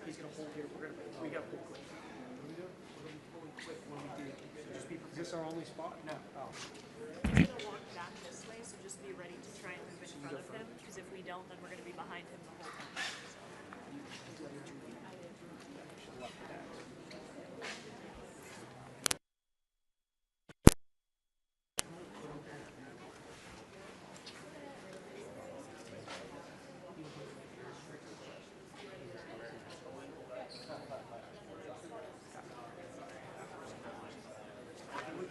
he's gonna hold here. We got to pull quick. We're gonna be pulling quick when we do. So just be. Is this our only spot? No. Oh. He's gonna walk back this way, so just be ready to try and move in front of him. Because if we don't, then we're gonna be behind him the whole time.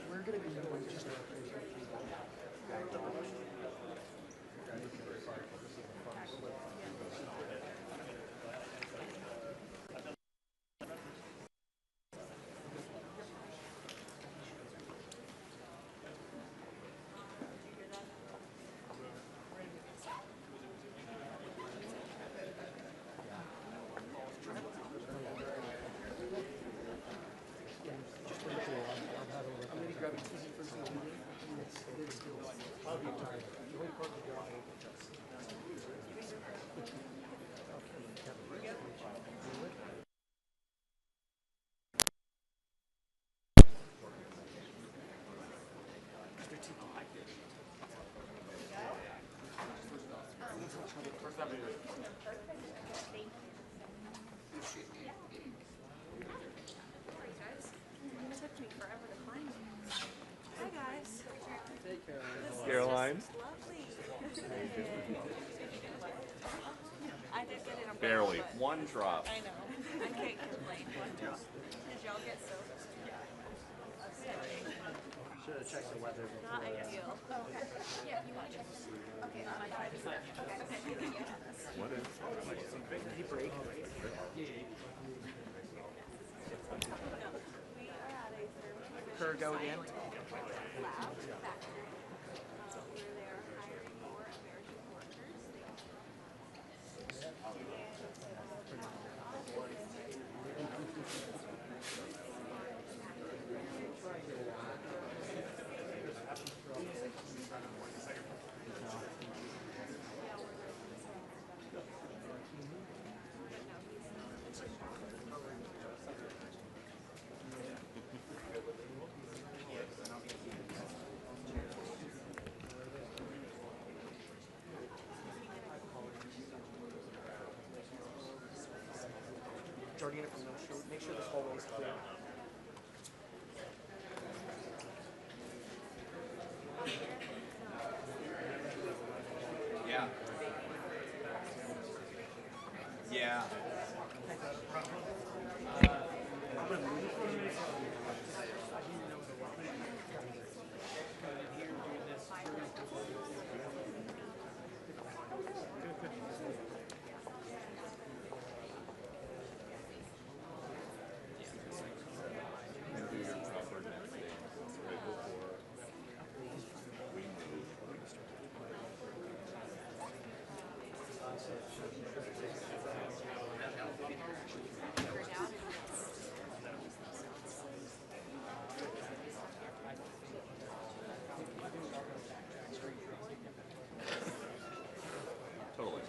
We're gonna be doing just. Caroline. I did get in a Barely. One drop. I know. I can't complain. One drop. Did y'all get soda? Should have checked the weather. Not ideal. Okay. Yeah, you want to check this? Okay, on my side. Okay. What is? Did he break? Her go again. Jordana from North Shore. Make sure this hallway is clear. Yeah. Yeah. Totally.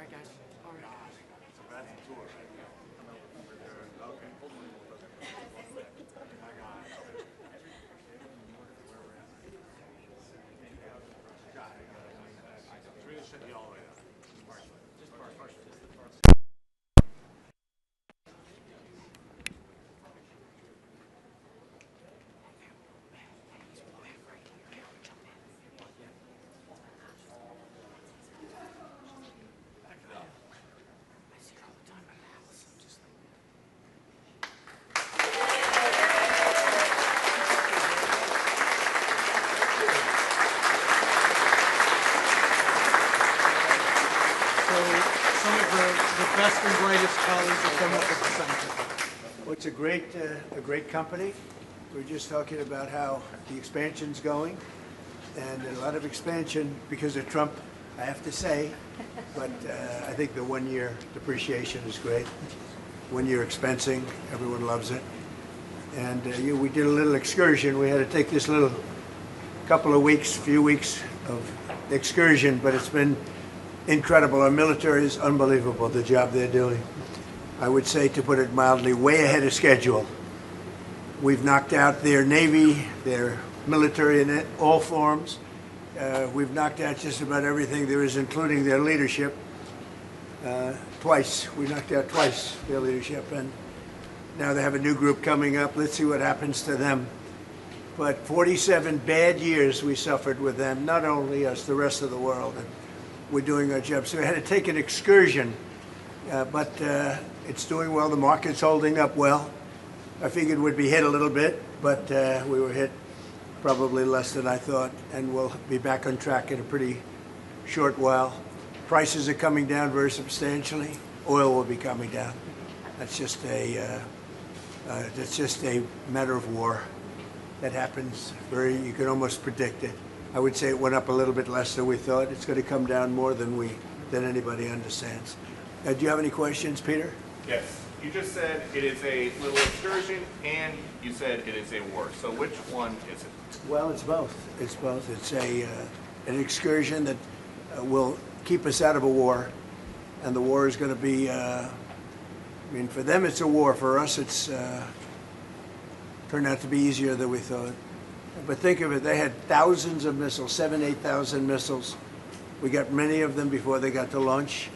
right, guys. All right. So that's a tour, right? Okay. I got it. Got it. So we just sent you all the way up. Just partially. Some of the best and brightest colleagues have come up with the scientific. Well, it's a great company. We're just talking about how the expansion's going, and a lot of expansion because of Trump, I have to say. But I think the 1 year depreciation is great. 1 year expensing, everyone loves it. And we did a little excursion. We had to take this little few weeks of excursion, but it's been incredible. Our military is unbelievable, the job they're doing. I would say, to put it mildly, way ahead of schedule. We've knocked out their Navy, their military in all forms. We've knocked out just about everything there is, including their leadership. Twice. We knocked out twice their leadership, and now they have a new group coming up. Let's see what happens to them. But 47 bad years we suffered with them, not only us, the rest of the world. And we're doing our job. So we had to take an excursion, but it's doing well. The market's holding up well. I figured we'd be hit a little bit, but we were hit probably less than I thought, and we'll be back on track in a pretty short while. Prices are coming down very substantially. Oil will be coming down. That's just a matter of war. That happens you can almost predict it. I would say it went up a little bit less than we thought. It's going to come down more than anybody understands. Do you have any questions, Peter? Yes. You just said it is a little excursion, and you said it is a war. So which one is it? Well, it's both. It's both. It's an excursion that will keep us out of a war, and the war is going to be. I mean, for them it's a war. For us, it's turned out to be easier than we thought. But think of it, they had thousands of missiles, 7,000, 8,000 missiles. We got many of them before they got to launch.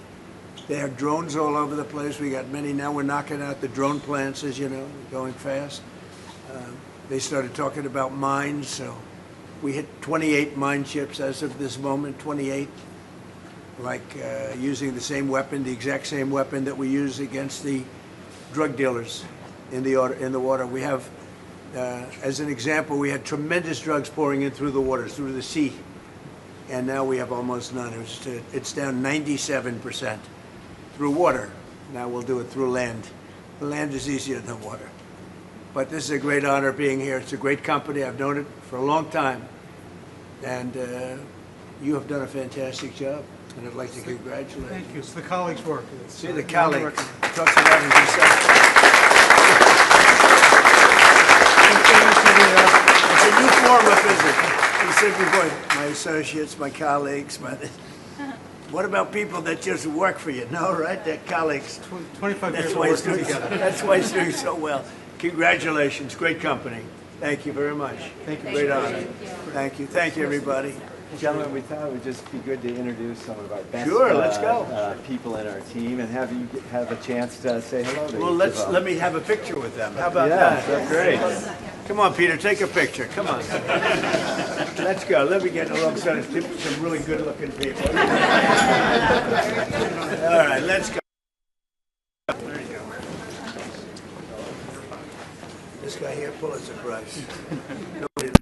They have drones all over the place. We got many. Now we're knocking out the drone plants, as you know, going fast. They started talking about mines, so we hit 28 mine ships as of this moment, 28. Like using the same weapon, the exact same weapon that we use against the drug dealers in the water. We have, as an example, we had tremendous drugs pouring in through the waters, through the sea, and now we have almost none. It's down 97% through water. Now we'll do it through land. The land is easier than water. But this is a great honor being here. It's a great company. I've known it for a long time, and you have done a fantastic job. And I'd like to congratulate you. Thank you. It's the colleagues' work. See the colleagues. Talks about it himself. It's a new form of visit. He said before, my associates, my colleagues, what about people that just work for you? No, right? They're colleagues. 25 years That's of why he's working doing together. That's why he's doing so well. Congratulations. Great company. Thank you very much. Thank you. Great honor. Thank you. Thank you, everybody. Gentlemen, we thought it would just be good to introduce some of our best Sure, let's go. People in our team and have you have a chance to say hello to Well, each of them. let me have a picture with them. How about Yeah, that? that's great. Come on, Peter, take a picture. Come on. Let's go. Let me get alongside some really good-looking people. All right, let's go. There you go. This guy here, Pulitzer Prize. Nobody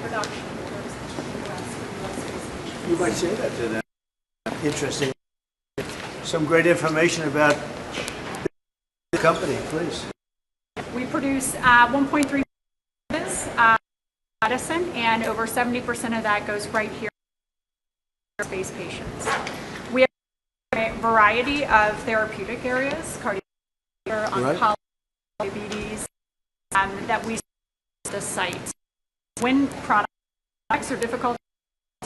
production works in the US for US space. You might say that to them. Interesting. Some great information about the company, please. We produce 1.3 medicine, and over 70% of that goes right here for space patients. We have a variety of therapeutic areas, cardiovascular, oncology, diabetes, that we at the site. When products are difficult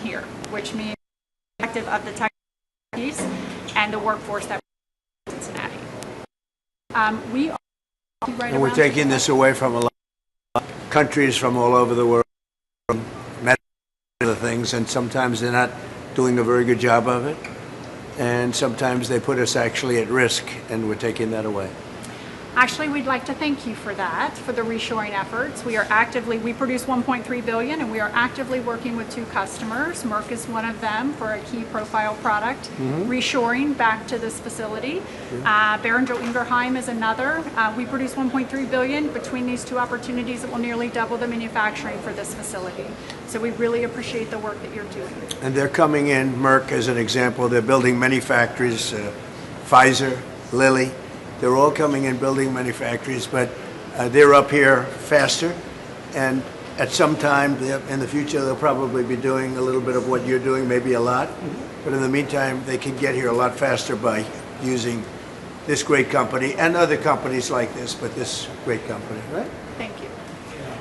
here, which means effective of the technologies and the workforce that we have in Cincinnati. We are right And we're taking this away from a lot of countries from all over the world, from other things, and sometimes they're not doing a very good job of it, and sometimes they put us actually at risk, and we're taking that away. Actually, we'd like to thank you for that, for the reshoring efforts. We produce 1.3 billion, and we are actively working with 2 customers. Merck is one of them for a key profile product, reshoring back to this facility. Boehringer Ingelheim is another. We produce 1.3 billion. Between these 2 opportunities, it will nearly double the manufacturing for this facility. So we really appreciate the work that you're doing. And they're coming in, Merck as an example, they're building many factories, Pfizer, Lilly. They're all coming in building many factories, but they're up here faster, and at some time in the future they'll probably be doing a little bit of what you're doing, maybe a lot, but in the meantime they can get here a lot faster by using this great company and other companies like this, but this great company, right? Thank you.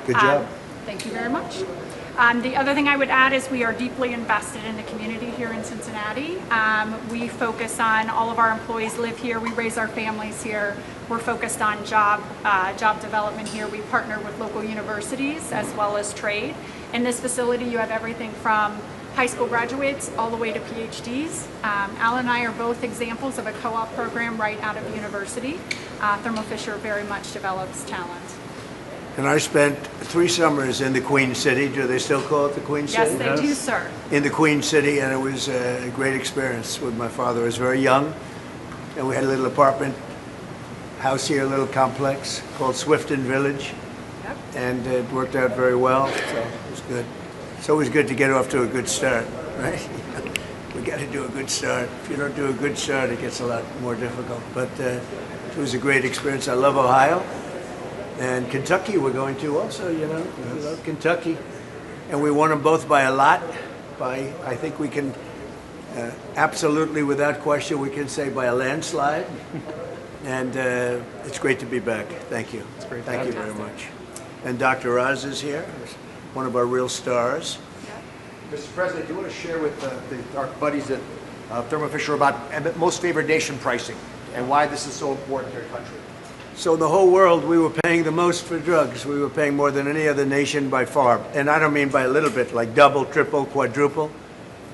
Good job. Thank you very much. The other thing I would add is we are deeply invested in the community here in Cincinnati. We focus on all of our employees live here. We raise our families here. We're focused on job development here. We partner with local universities as well as trade. In this facility, you have everything from high school graduates all the way to PhDs. Al and I are both examples of a co-op program right out of the university. Thermo Fisher very much develops talent. And I spent 3 summers in the Queen City. Do they still call it the Queen City? Yes, they do, sir. In the Queen City, and it was a great experience with my father. I was very young, and we had a little apartment house here, a little complex called Swifton Village, Yep. and it worked out very well, so it was good. It's always good to get off to a good start, right? We got to do a good start. If you don't do a good start, it gets a lot more difficult. But it was a great experience. I love Ohio. And Kentucky we're going to also, you know. We love Kentucky. And we won them both by a lot. I think we can, absolutely without question, we can say by a landslide. And it's great to be back. Thank you. It's great. Thank you very much. And Dr. Oz is here, one of our real stars. Mr. President, do you want to share with our buddies at Thermo Fisher about most favored nation pricing and why this is so important to your country? So in the whole world, we were paying the most for drugs. We were paying more than any other nation by far. And I don't mean by a little bit, like double, triple, quadruple.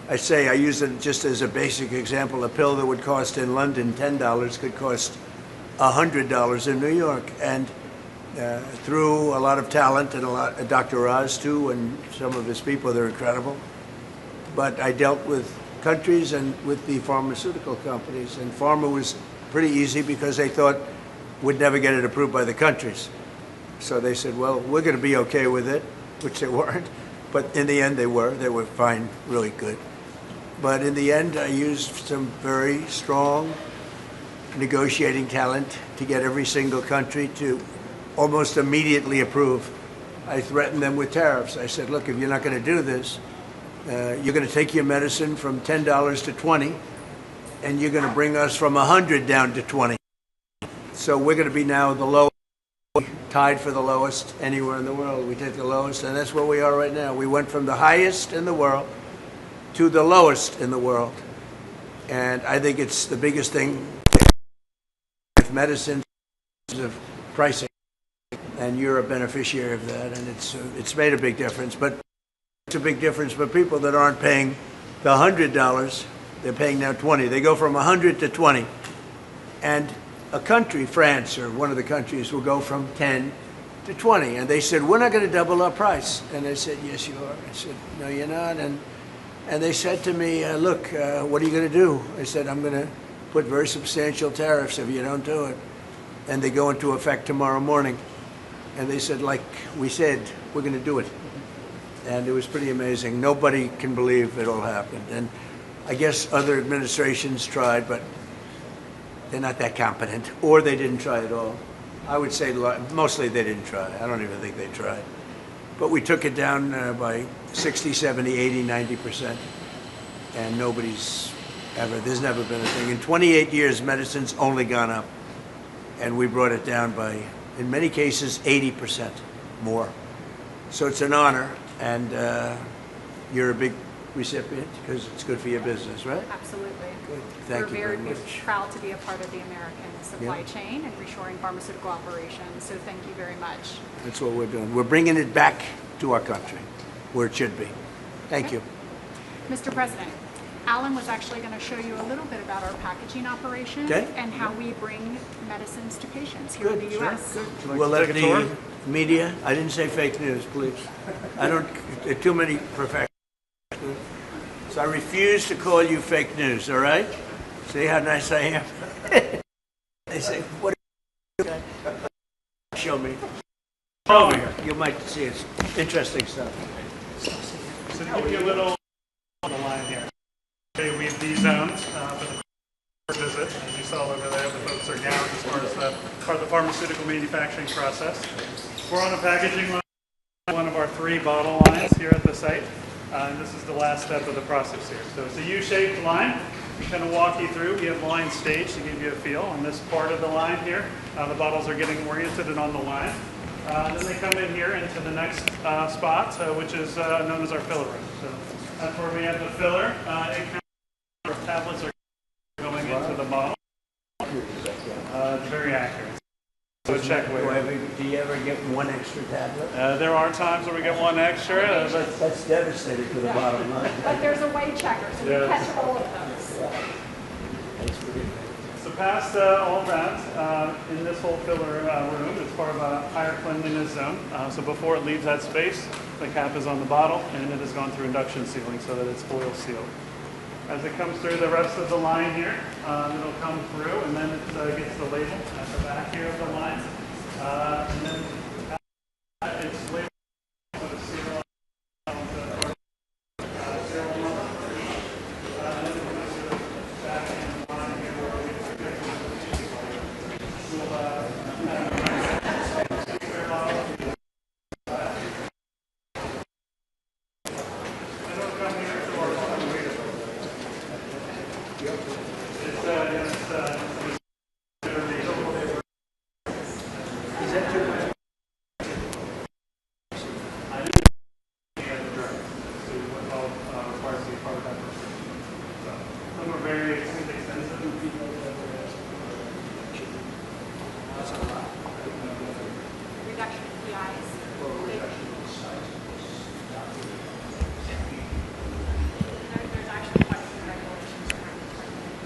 I use it just as a basic example. A pill that would cost in London $10 could cost $100 in New York. And through a lot of talent and Dr. Oz too, and some of his people, they're incredible. But I dealt with countries and with the pharmaceutical companies. And pharma was pretty easy because they thought would never get it approved by the countries. So they said, well, we're going to be okay with it, which they weren't. But in the end, they were. They were fine, really good. But in the end, I used some very strong negotiating talent to get every single country to almost immediately approve. I threatened them with tariffs. I said, look, if you're not going to do this, you're going to take your medicine from $10 to $20, and you're going to bring us from 100 down to 20. So we're going to be now the lowest, tied for the lowest anywhere in the world. We take the lowest, and that's where we are right now. We went from the highest in the world to the lowest in the world. And I think it's the biggest thing with medicine of pricing. And you're a beneficiary of that, and it's made a big difference. But it's a big difference for people that aren't paying the $100. They're paying now 20. They go from 100 to 20. And a country, France or one of the countries, will go from 10 to 20. And they said, we're not going to double our price. And I said, yes, you are. I said, no, you're not. And they said to me, look, what are you going to do? I said, I'm going to put very substantial tariffs if you don't do it. And they go into effect tomorrow morning. And they said, like we said, we're going to do it. And it was pretty amazing. Nobody can believe it all happened. And I guess other administrations tried, but they're not that competent, or they didn't try at all. I would say mostly they didn't try. I don't even think they tried. But we took it down by 60, 70, 80, 90%. And nobody's ever, there's never been a thing. In 28 years, medicine's only gone up. And we brought it down by, in many cases, 80% more. So it's an honor, and you're a big recipient because it's good for your business, right? Absolutely. Good. Thank you very We're much. proud to be a part of the American supply Yeah. chain and reshoring pharmaceutical operations, so thank you very much. That's what we're doing. We're bringing it back to our country, where it should be. Thank you. Mr. President, Alan was actually going to show you a little bit about our packaging operation Okay. and how we bring medicines to patients here in the Good, U.S. We'll let the media, I didn't say fake news, please. I don't, there are too many professionals. So I refuse to call you fake news, all right? See how nice I am? They say, what are you? Show me. Over here. You might see it's interesting stuff. So to give you a little on the line here. Okay, we have these zones for the visit. As you saw over there, the folks are gowned as far as part of the pharmaceutical manufacturing process. We're on a packaging line, one of our 3 bottle lines here at the site. And this is the last step of the process here. So it's a U-shaped line. We kind of walk you through. We have lines staged to give you a feel. On this part of the line here, the bottles are getting oriented and on the line. Then they come in here into the next spot, which is known as our filler room. So that's where we have the filler. Tablets are going into the bottle. It's very accurate. So check with Do you ever get one extra tablet? There are times where we get one extra. That's devastating to the bottom line. But there's a weight checker, so we catch all of those. So past all that, in this whole filler room, it's part of a higher cleanliness zone. So before it leaves that space, the cap is on the bottle, and it has gone through induction sealing so that it's foil sealed. As it comes through the rest of the line here, it'll come through, and then it gets the label at the back here of the line. And then it's labeled with a serial number. And then it goes to the back end of the line here where we Reduction in PIs. There's actually quite a few regulations around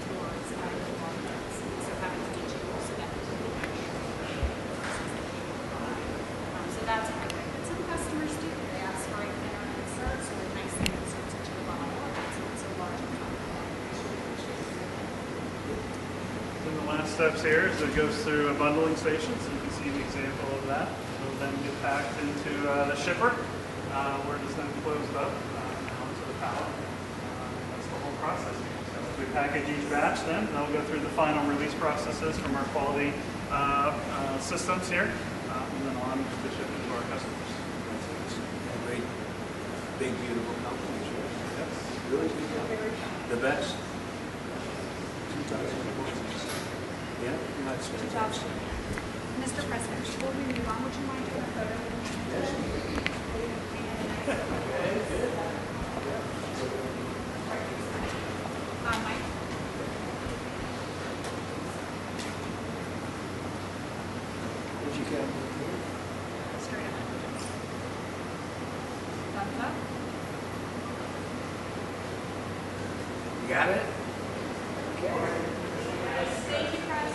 towards so having to do so that so that's a good thing. But some customers do. They ask for a thinner insert, so a nice thing inserts into the bottle. That's so large. Then the last steps here is it goes through a bundling station, so you can see an example of that. It'll then get packed into the shipper, where it is then closed up onto the pallet. That's the whole process. So as we package each batch, then they'll go through the final release processes from our quality systems here, and then on to ship it to our customers. Great, big, beautiful companies, right? Yes. Really good company. The best. 2000. Yeah, not so. Mr. President, before we move on, would you mind doing a photo? Mike? Where'd you get? Straight up. Thumbs up. You got it? Thank you, Press.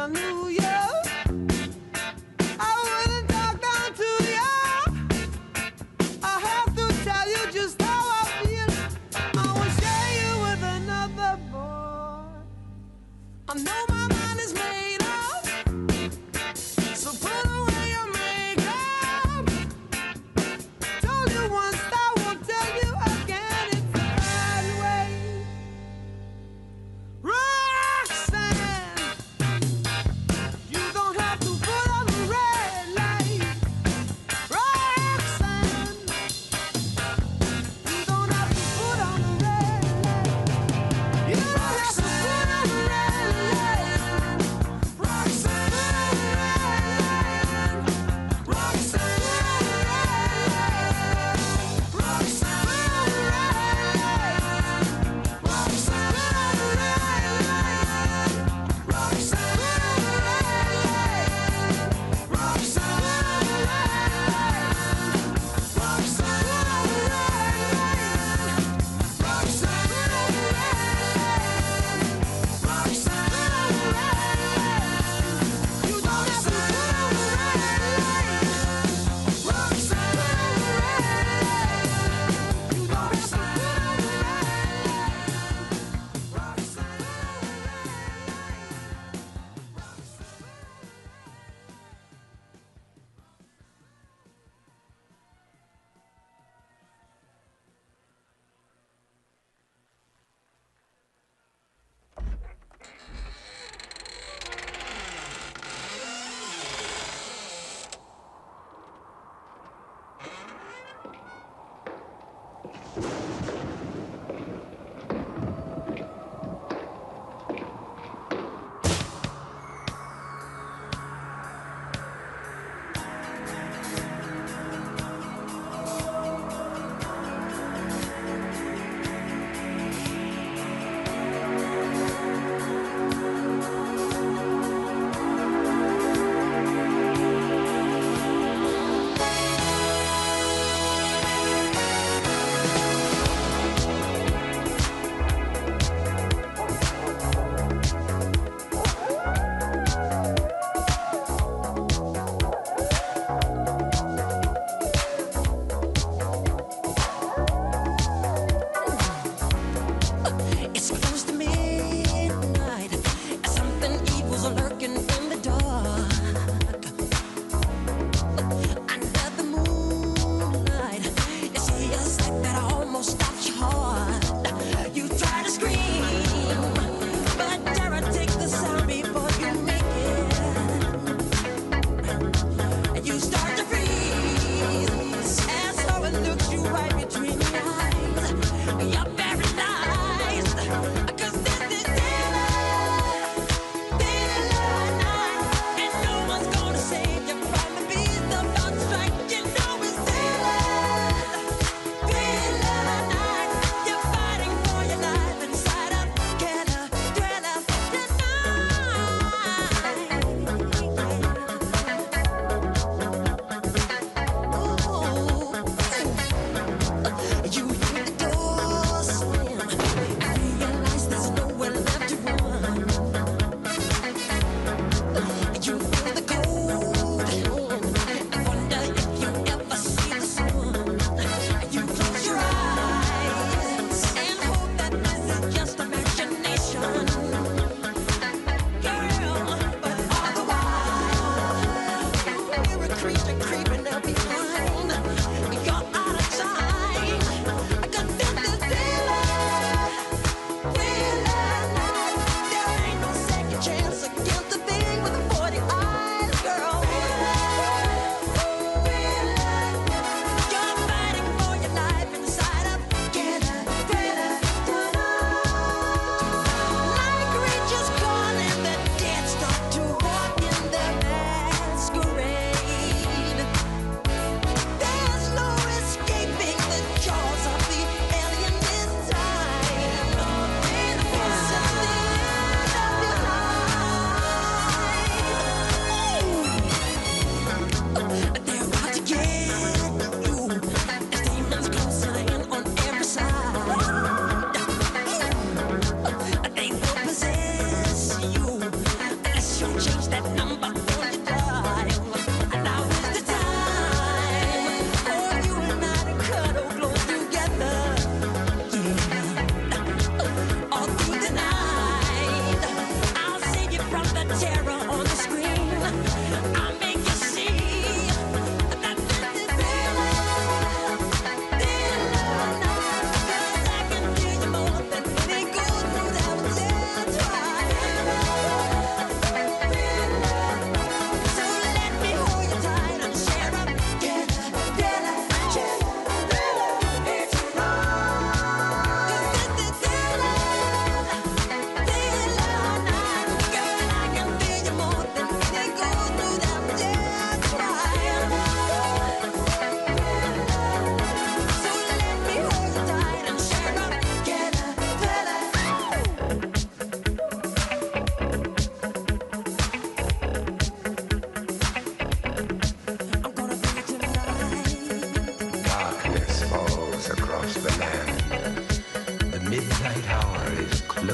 I knew you, I wouldn't talk down to you. I have to tell you just how I feel. I won't share you with another boy. I know my mind is made up, so put away your makeup. Told you once, I won't tell you again. It's a bad way. Roxanne, you don't have to put on the red light. Roxanne, you don't have to put on the red light. You don't have to put on the red light.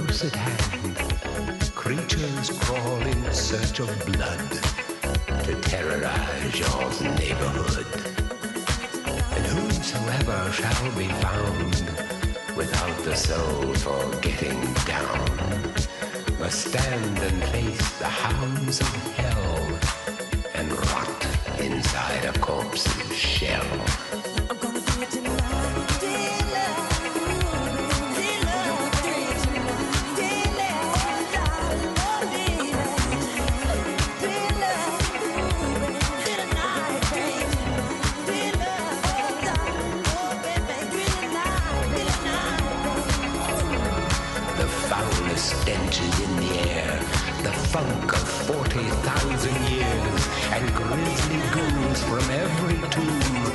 close at hand. Creatures crawl in search of blood to terrorize your neighborhood. And whosoever shall be found without the soul for getting down must stand and face the hounds of hell and rot inside a corpse's shell. Stench is in the air, the funk of 40,000 years, and grisly ghouls from every tomb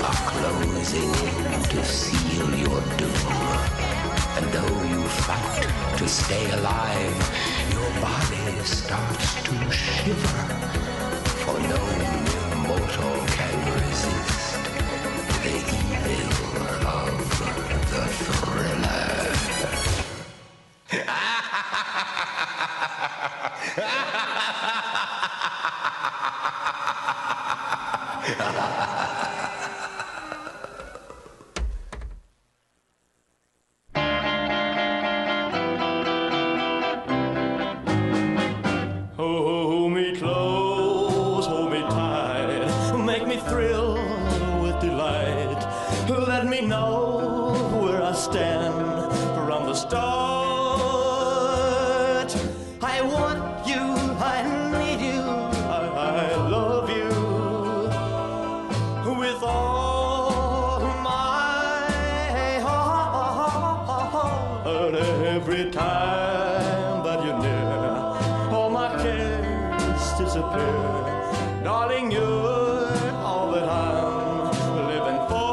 are closing in to seal your doom. And though you fight to stay alive, your body starts to shiver, for no mortal can resist the evil of the thriller. Hold me close, hold me tight, make me thrill with delight. Let me know where I stand from the start. I want you, I need you, I love you with all my heart. Every time that you're near, all my cares disappear. Darling, you're all that I'm living for.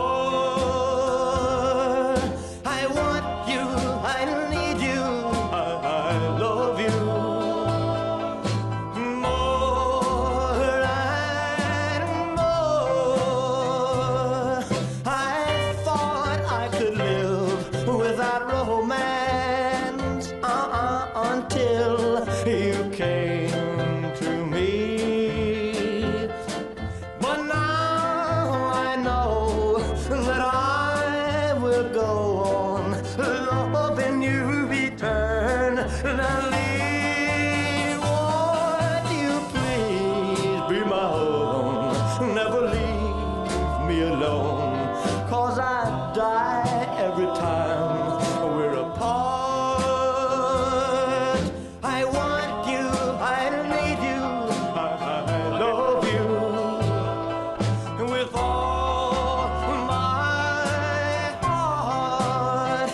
I want you, I need you, I love you more and more. I thought I could live without romance until you came to me. But now I know that I will go on loving you eternally. Won't you please be my own? Never leave me alone, 'cause I die every time we're apart. I want you, I need you, I love you with all my heart.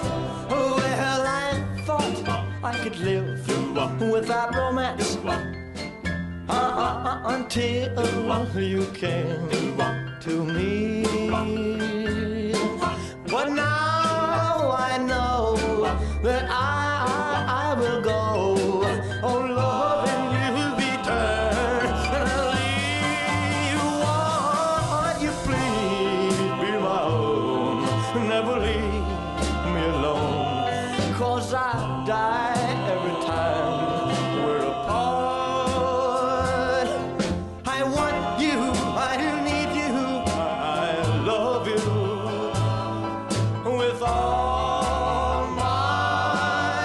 Well, I thought I could live without romance until you came to me. But now I know that I will go on loving you eternally. Won't you please be my own? Never leave me alone, 'cause I die every time we're apart. I want you, I need you, I love you with all my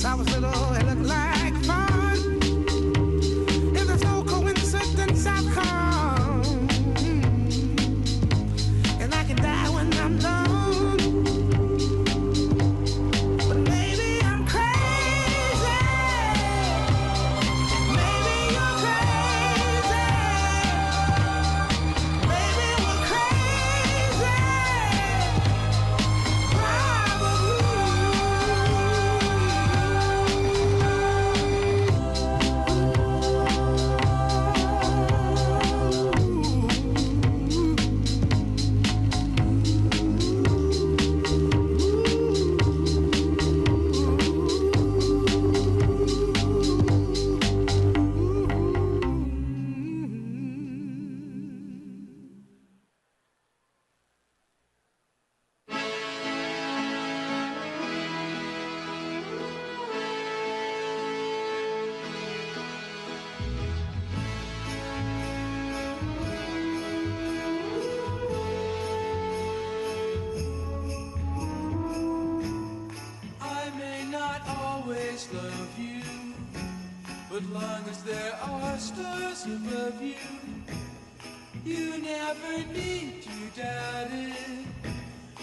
I was little, it looked like fun. If there's no coincidence, I've come, and I can die when I'm done. But maybe I'm crazy. Maybe you're crazy. Maybe we're crazy. I may not always love you, but long as there are stars above you, you never need to doubt it.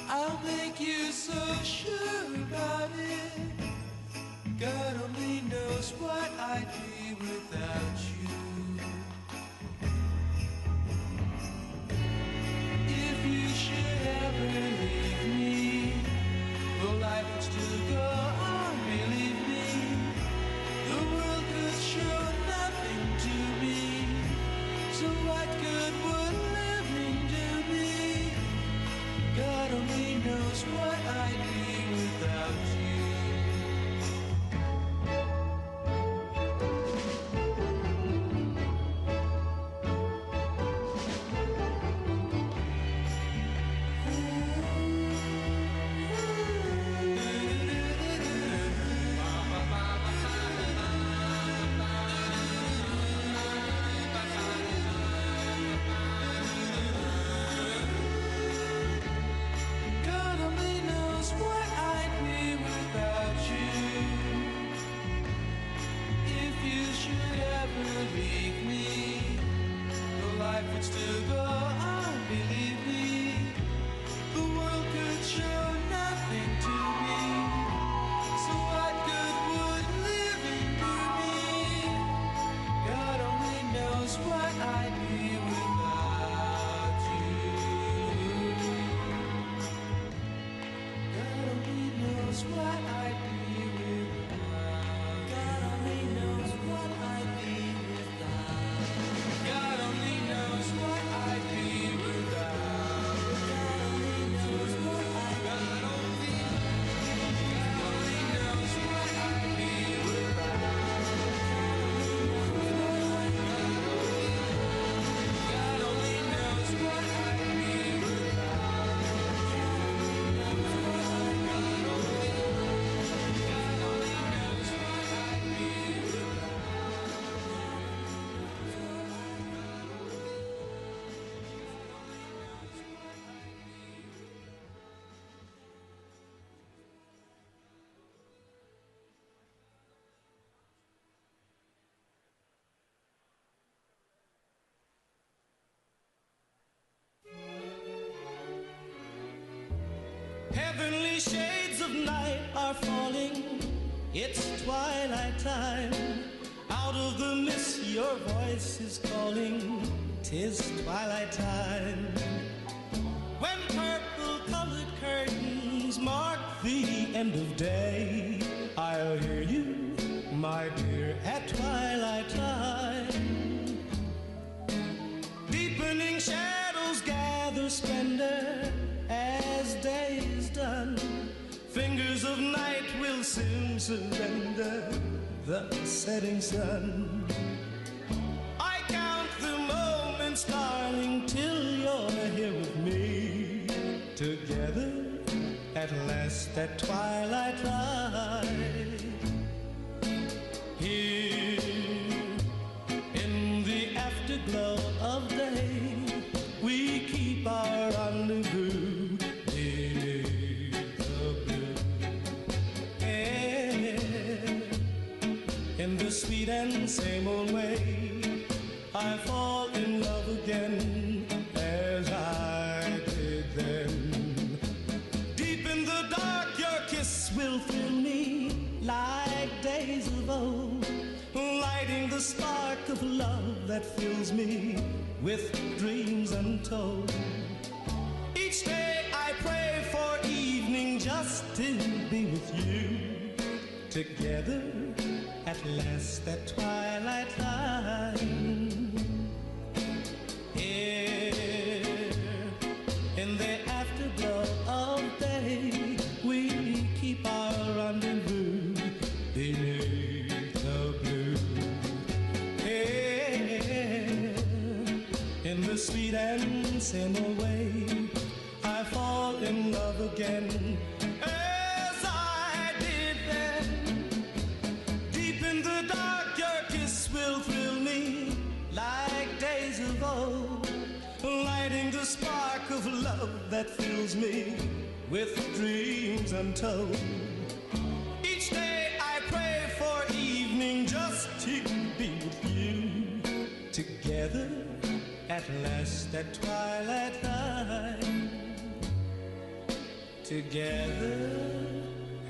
I'll make you so sure about it. God only knows what I'd be without you. If you should ever leave me, the life would still go on, believe me. The world could show nothing to me, so what good would living do me? God only knows what I'd be without you. God only knows what I'd be without you. If you should ever leave me, the life would still go on, believe me. The world could show nothing to me, so what good would living do me? God only knows what I'd be without you. God only knows what I'd be without. God only knows what I'd be without. God only knows what I'd be without. God only knows what I'd be without. God only knows what I'd be without. God only knows what I'd be Heavenly shades of night are falling. It's twilight time. Out of the mist your voice is calling. 'Tis twilight time. When purple-colored curtains mark the end of day, I'll hear you, my dear, at twilight time. Deepening shadows gather splendor as day is done. Fingers of night will soon surrender the setting sun. I count the moments, darling, till you're here with me. Together at last at twilight light. Here in the afterglow of day, we keep our rendezvous beneath the blue. sweet and same old way, I fall in love again as I did then. Deep in the dark, your kiss will fill me like days of old, lighting the spark of love that fills me with dreams untold. Each day I pray for evening just to be with you, together at last at twilight time. Here in the afterglow of day, we keep our rendezvous beneath the blue. Here in the sweet and same old way, I fall in love again as I did then. Deep in the dark, your kiss will thrill me like days of old, lighting the spark of love that fills me with dreams untold. Each day I pray for evening just to be with you, together at last at twilight time. Together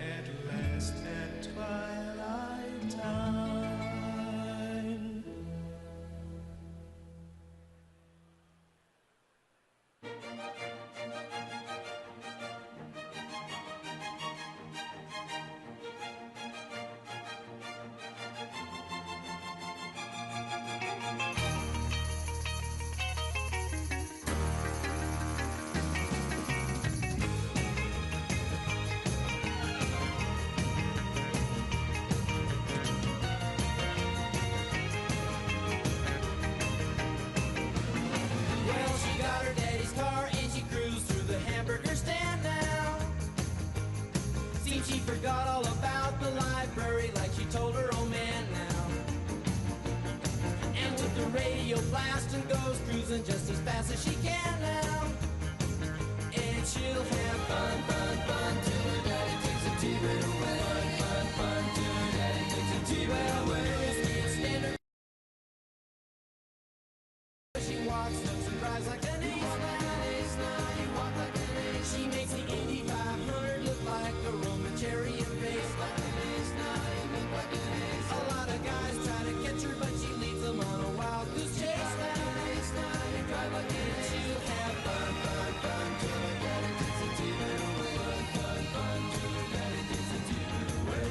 at last at twilight time. Well, she got her daddy's car and she cruised through the hamburger stand now. Seems she forgot all about the library like she told her old man now. And with the radio blasting goes cruising just as fast as she can now. And she'll have fun, fun, fun till her daddy takes a T-bird away. Fun, fun, fun till her daddy takes a T-bird away. Standard. She walks, looks and drives like an ace. You walk like an ace. She makes the Indy 500 look like a Roman chariot race. Like an ace, you look like an ace. A lot of guys try to catch her, but she leads them on a wild goose chase. Like an ace, you drive like an ace. She'll have fun, fun, fun till her daddy takes a T-bird away. Fun, fun, fun till her daddy takes a T-bird away.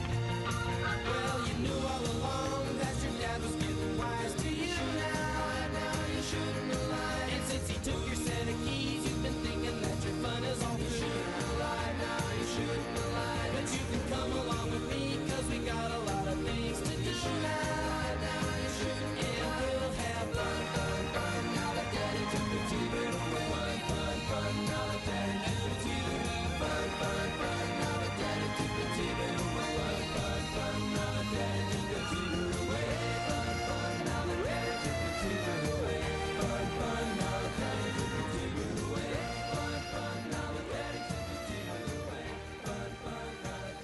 Well, you knew all along that your dad was getting wise to you now. Now you shouldn't have lied. And since he took your set of keys, you've been thinking that your fun is all through. You shouldn't have lied. Now you shouldn't have lied. But you can come along with me, cause we got a lot of things to do now. Now you shouldn't. And we'll have fun, fun, fun. Now that daddy took the T-bird away. Fun, fun, fun. Now that daddy took the T-bird away. Fun, fun, fun. Now that daddy took the T-bird away. Fun, fun, fun. Now that daddy took the T-bird away. Fun, fun. Now that daddy took the T-bird away. Fun, fun. Now that daddy took the T-bird away. Fun, fun. Now that daddy took the T-bird away. Fun, fun. Now that daddy took the T-bird away. Fun, fun. Now that daddy took the T-bird away. Fun, fun.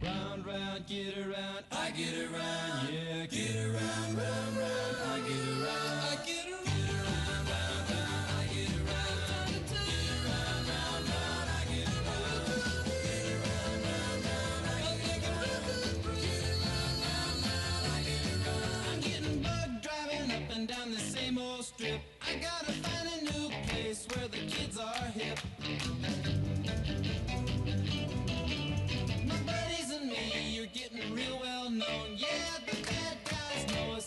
Round, round, get around, I get around, yeah, get around, round, round, I get around, I get around, round, round, I get around, get around, round, round, I get around, get around, round, round, I get around, get around, round, round, I get around. I'm getting bugged driving up and down the same old strip. I gotta find a new place where the kids are hip. My buddies and me, you're getting real well known. Yeah, the bad guys know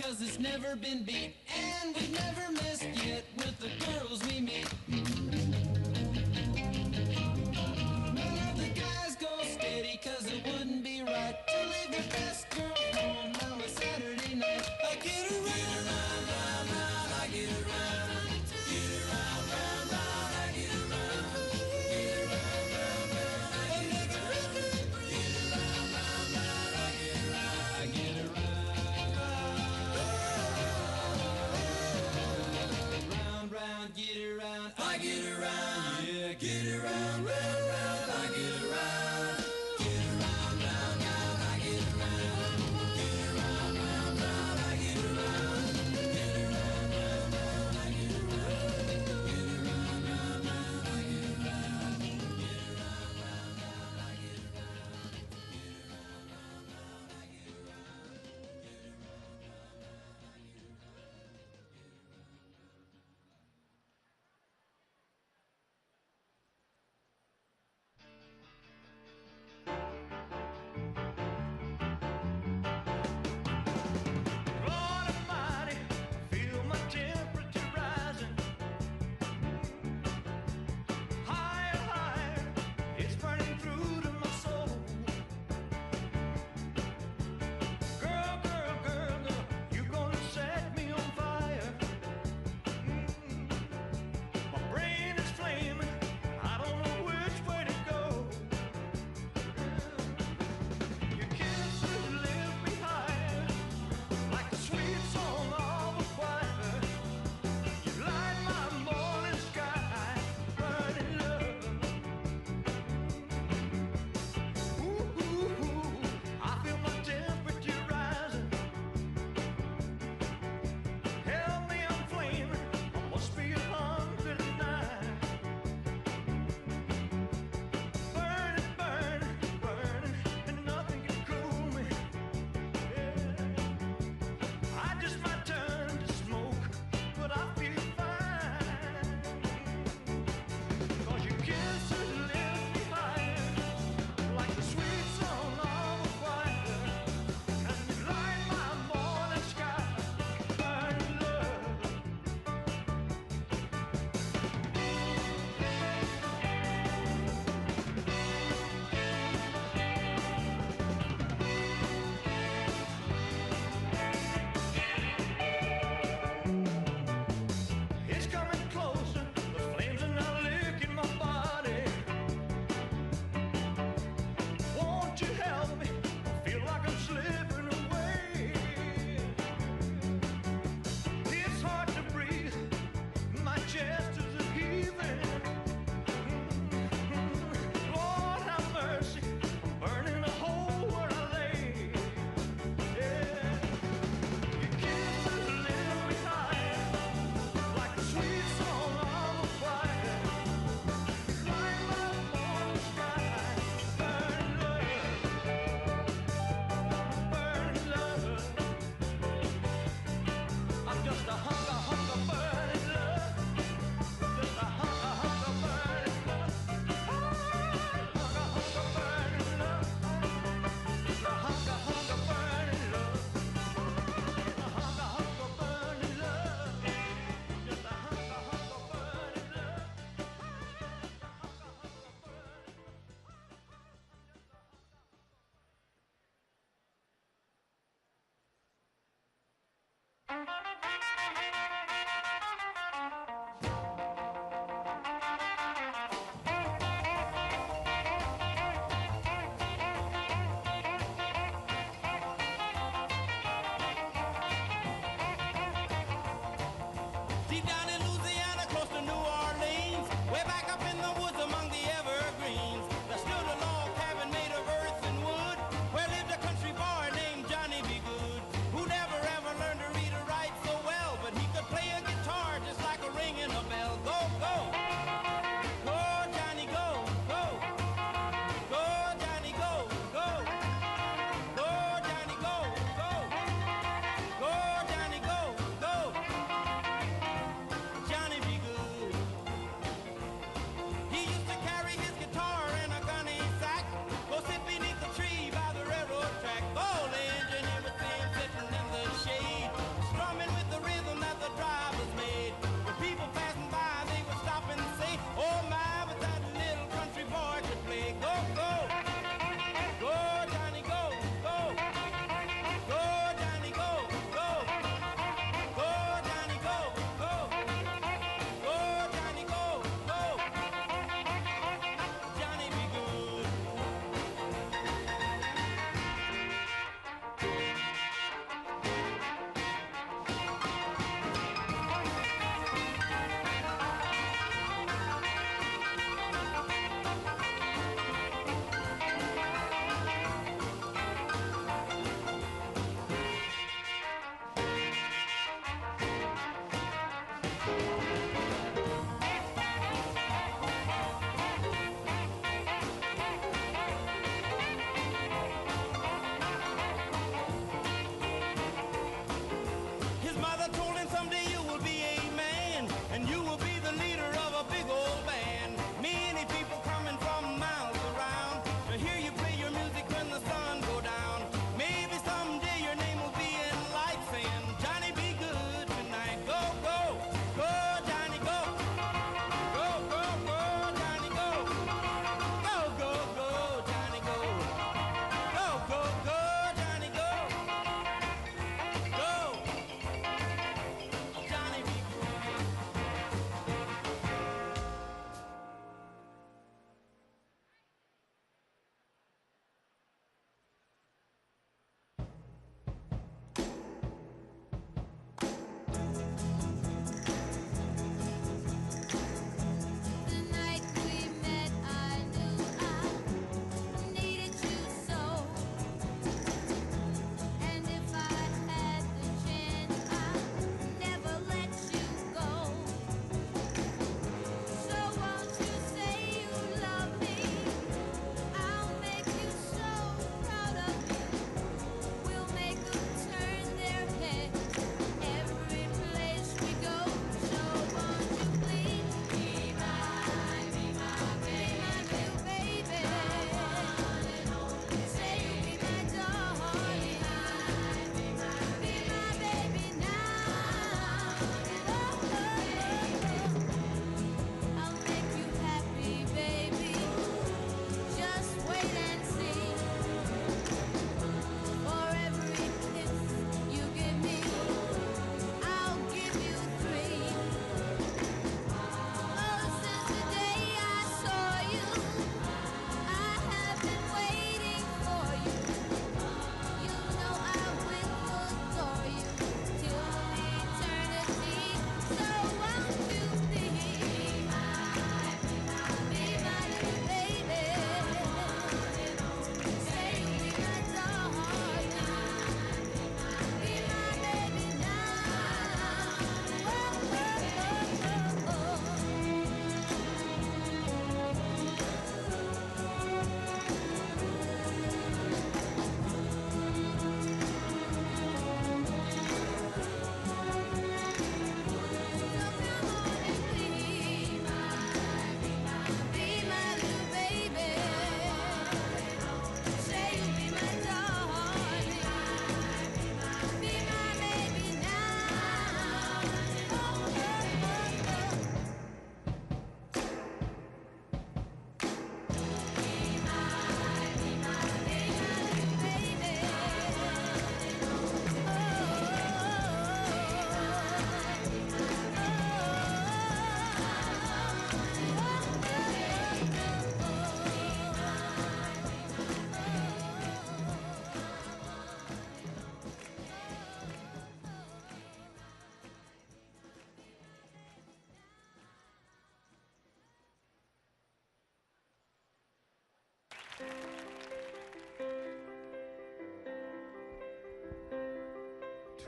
'cause it's never been beat. And we've never missed yet with the girls we meet. None of the guys go steady 'cause it wouldn't be right to leave your best girl home on a Saturday night. I get around, round, round, round, I get around. Get around, round, round, I get around. Get around, round, round, I get around. Get around, round, round, I get around. I get around. Round, round, get around. I get around. Yeah, get around, round, round, I get around. Get around, round, round, I get around. Get around, round, round, I get around. Get around, round, round, I get around. Get around, round, round, I get around. Get around, round, round, I get around. Get around, round, round, I get around. Get around, round, round, I get Lord Almighty, feel my temperature rising. Higher, higher, it's burning through to my soul. Girl, girl, girl, girl, you gonna set me on fire. My brain is flaming, I don't know which way to go. Your kisses lift me higher, like a sweet song of a choir. You light my morning sky, burning love. Ooh, ooh, ooh, I feel my temperature rising. Help me, I'm flaming, I must be 109. Burning, burning, burning, and nothing can cool me. Yeah. I just might turn to smoke, but I feel fine. 'Cause your kisses lift me higher, like the sweet song of a choir. And you light my morning sky, burning love. It's coming closer, the flames are now licking my body. Won't you help me? I feel like I'm slipping away. It's hard to breathe, my chest is heaving. Lord have mercy, I'm burning a hole where I lay. Yeah. Your kisses lift me higher, like a sweet song of a choir. Light my morning sky, burning love, burning love. I'm just a hunk of burning love, just a hunk of burning love, hunk of burning love, just a hunk of burning love, a hunk of burning love, just a hunk of burning love. Deep down in Louisiana, close to New Orleans, way back up in the woods among the evergreens, there stood a log cabin made of earth and wood, where lived a country boy named Johnny B. Good, who never ever learned to read or write so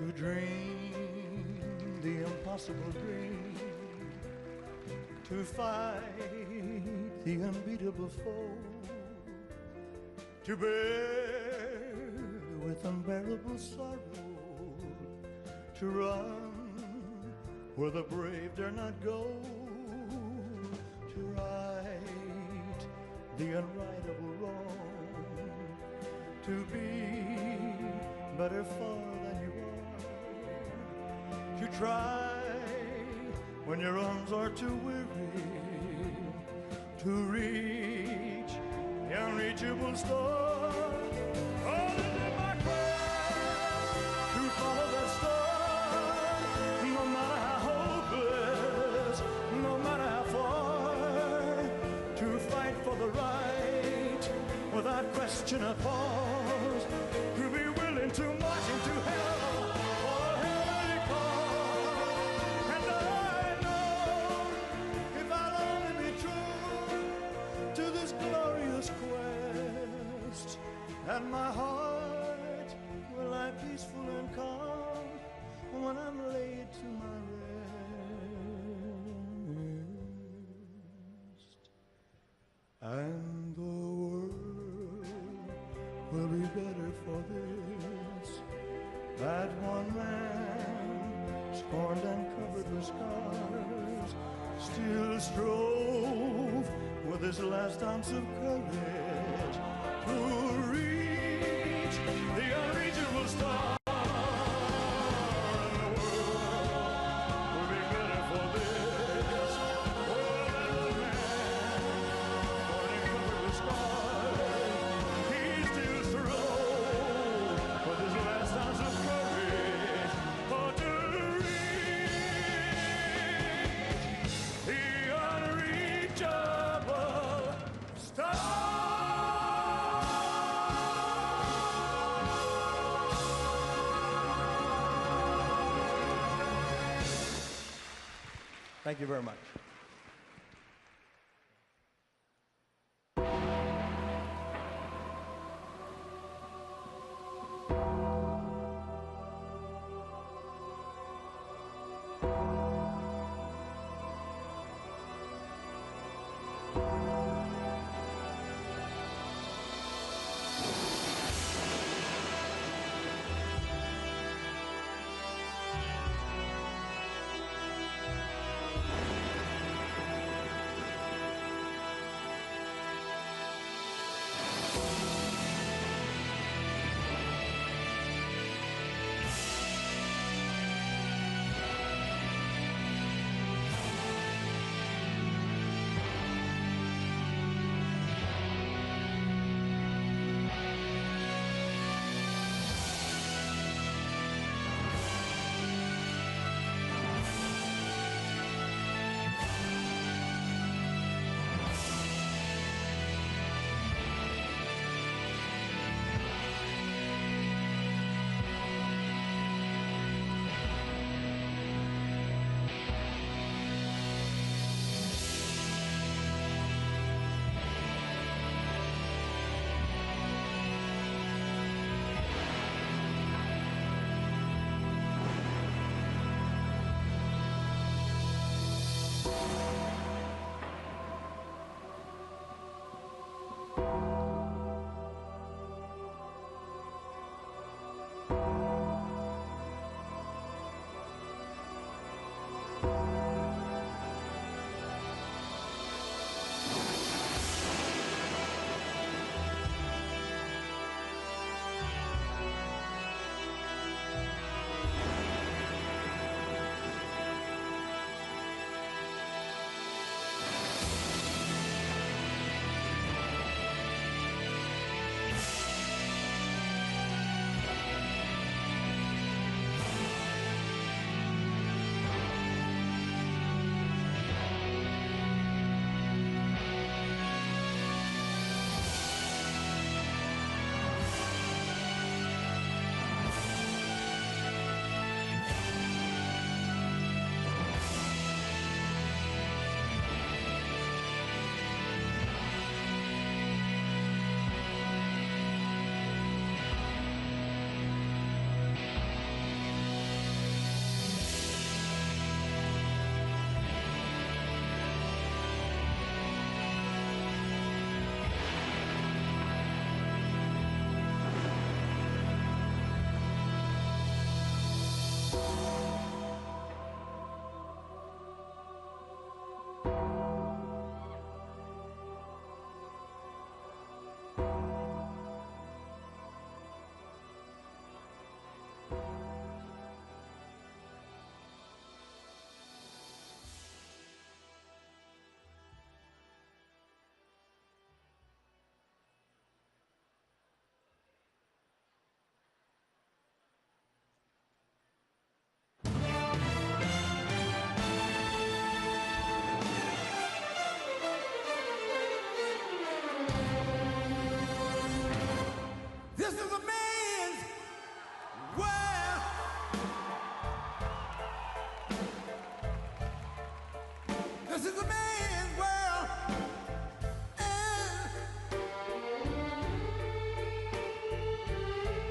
to dream the impossible dream, to fight the unbeatable foe, to bear with unbearable sorrow, to run where the brave dare not go, to right the unrightable wrong, to be better far than you are, to try when your arms are too weary, to reach the unreachable star. All in my quest to follow that star, no matter how hopeless, no matter how far, to fight for the right without question or pause, to be willing to march into hell for a heavenly cause. And I know if I'll only be true to this glorious quest, and my heart will lie peaceful and calm when I'm laid to my rest. And the world will be better for this, that one man, scorned and covered with scars, still strove with his last ounce of courage to reach the unreachable star. And the world will be better for this, oh, that one man, scorned and covered with scars, he still strove with his last ounce of courage, for to reach the unreachable star. Thank you very much. This is a man's world.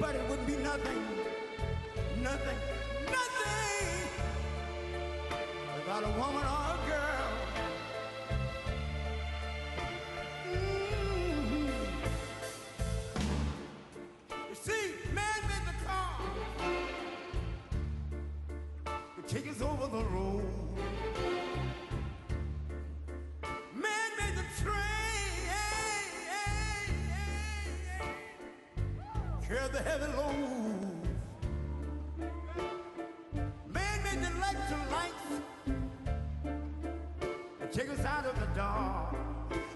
But it wouldn't be nothing without a woman or a girl. You see, man made the car to take us over the road. Man made the train, carry the heavy load. Man made the electric lights to take us out of the dark.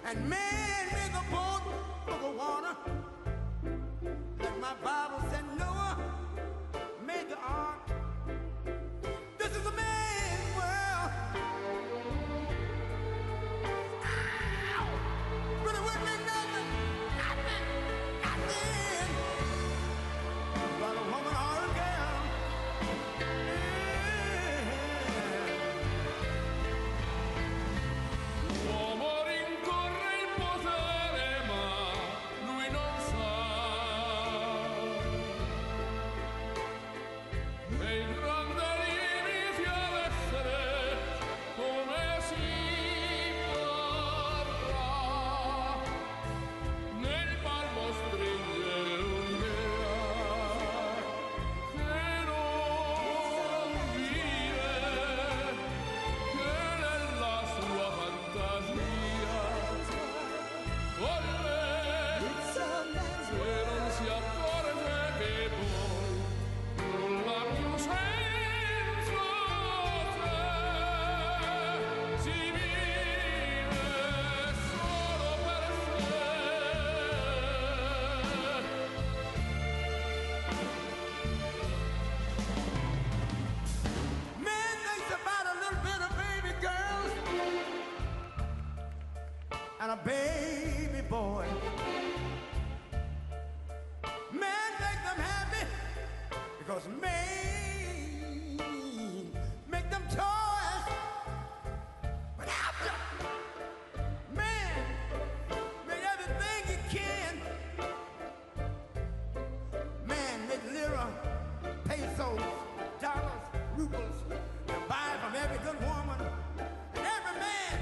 And man made the boat for the water. Like my Bible said, Noah made the ark. This is a man's world. Ow! But it wouldn't be nothing but a woman or a girl. L'uomo rincorre il potere, ma lui non sa. E il grande limite ad essere come si parla. Nel palmo stringere un'idea che non vive, che nella sua fantasia volle, se non si accorge che poi nulla più senza te, si vive solo per sé. Man thinks about a little bit of baby girls and a baby boy. Man make them happy because man make them toys. But after man make everything he can, man make lira, pesos, dollars, rubles, and buy from every good woman and every man.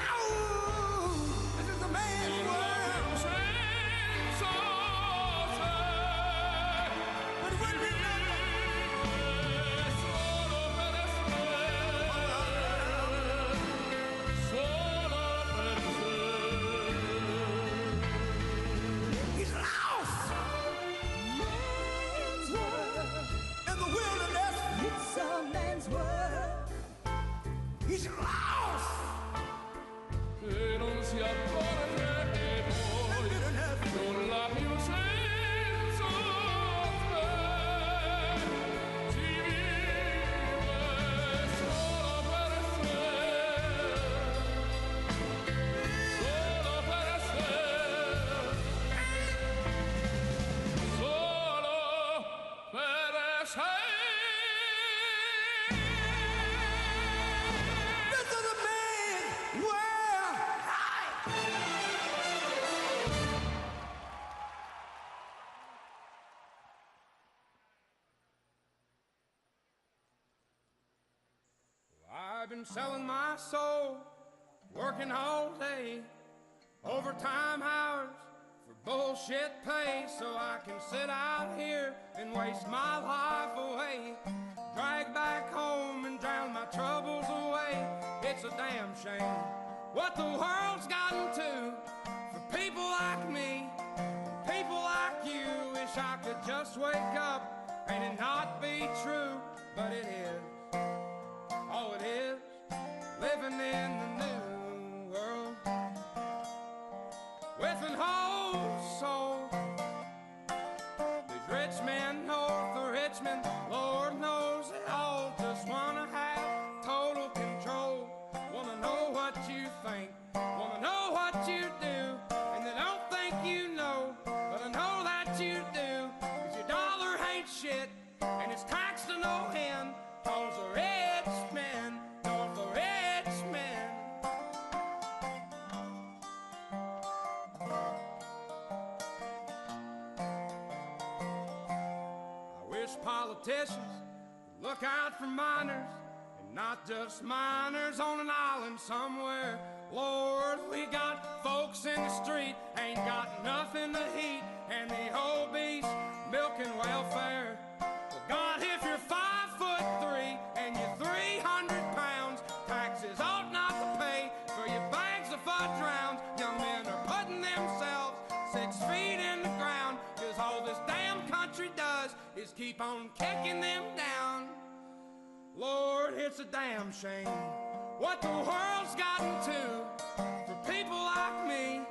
Ow! This is a man's world. But it wouldn't be He's lost in the wilderness. It's a man's world. He's lost. Se non si accorge che poi nulla più senza te, si vive solo per sé, solo per sé, solo per sé. This is a man's world. I've been selling my soul, working all day, overtime hours for bullshit pay, so I can sit out here and waste my life away, drag back home and drown my troubles away. It's a damn shame what the world's gotten to for people like me, people like you. Wish I could just wake up and it not be true, but it is. Oh, it is living in the new world with an whole soul. These rich men north of Richmond, Lord knows they all just wanna have total control. Wanna know what you think, wanna know what you do, and they don't think you know, but I know that you do. 'Cause your dollar ain't shit, and it's taxed to no end, 'cause the rich men know politicians who look out for minors, and not just minors on an island somewhere. Lord, we got folks in the street, ain't got nothing to eat, and the obese milking welfare. Well, God, if you're 5'3" and you're 300 pounds, taxes ought not to pay for your bags of fudge rounds. Young men are putting themselves 6 feet in the ground, 'cause all this damn country does is keep on kicking them down. Lord, it's a damn shame what the world's gotten to for people like me,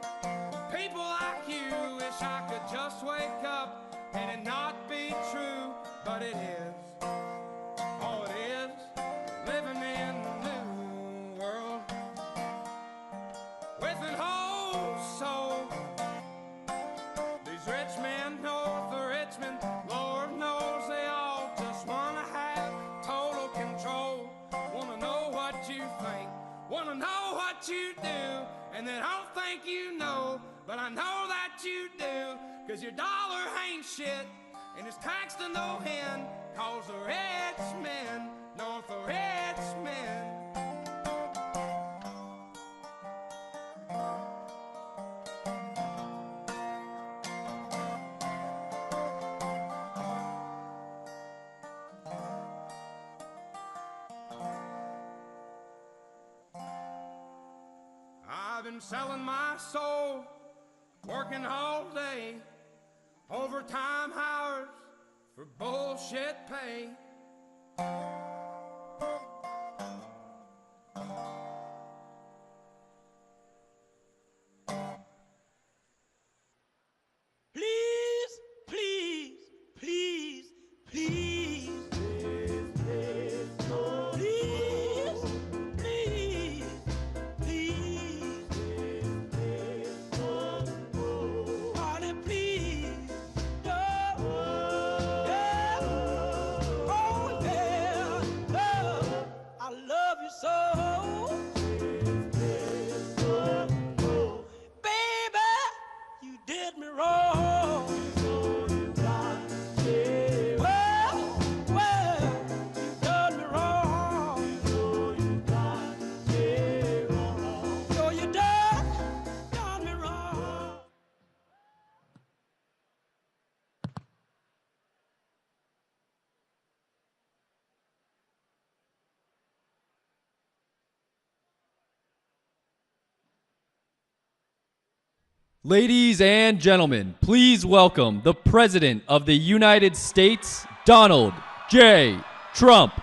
people like you. Wish I could just wake up and it not be true, but it is. Oh, it is living in the new world with an whole soul. These rich men north of Richmond, Lord knows they all just want to have total control. Want to know what you think, want to know what you do, and they don't think you know, but I know that you do. 'Cause your dollar ain't shit, and it's taxed to no end, 'cause the rich men north of Richmond. I've been selling my soul, working all day, overtime hours for bullshit pay. Please, please, please, please. Ladies and gentlemen, please welcome the President of the United States, Donald J. Trump.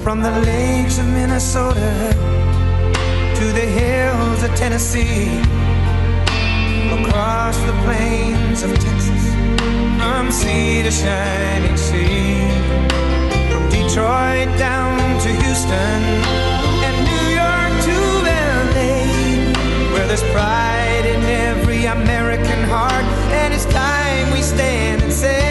From the lakes of Minnesota to the hills of Tennessee, across the plains of Texas, from sea to shining sea, from Detroit down to Houston and New York to LA, where there's pride in every American heart, and it's time we stand and say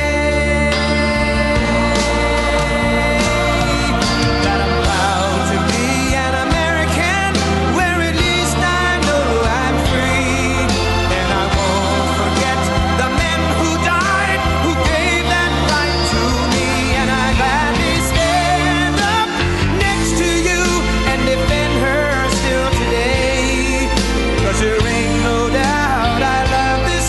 there ain't no doubt I love this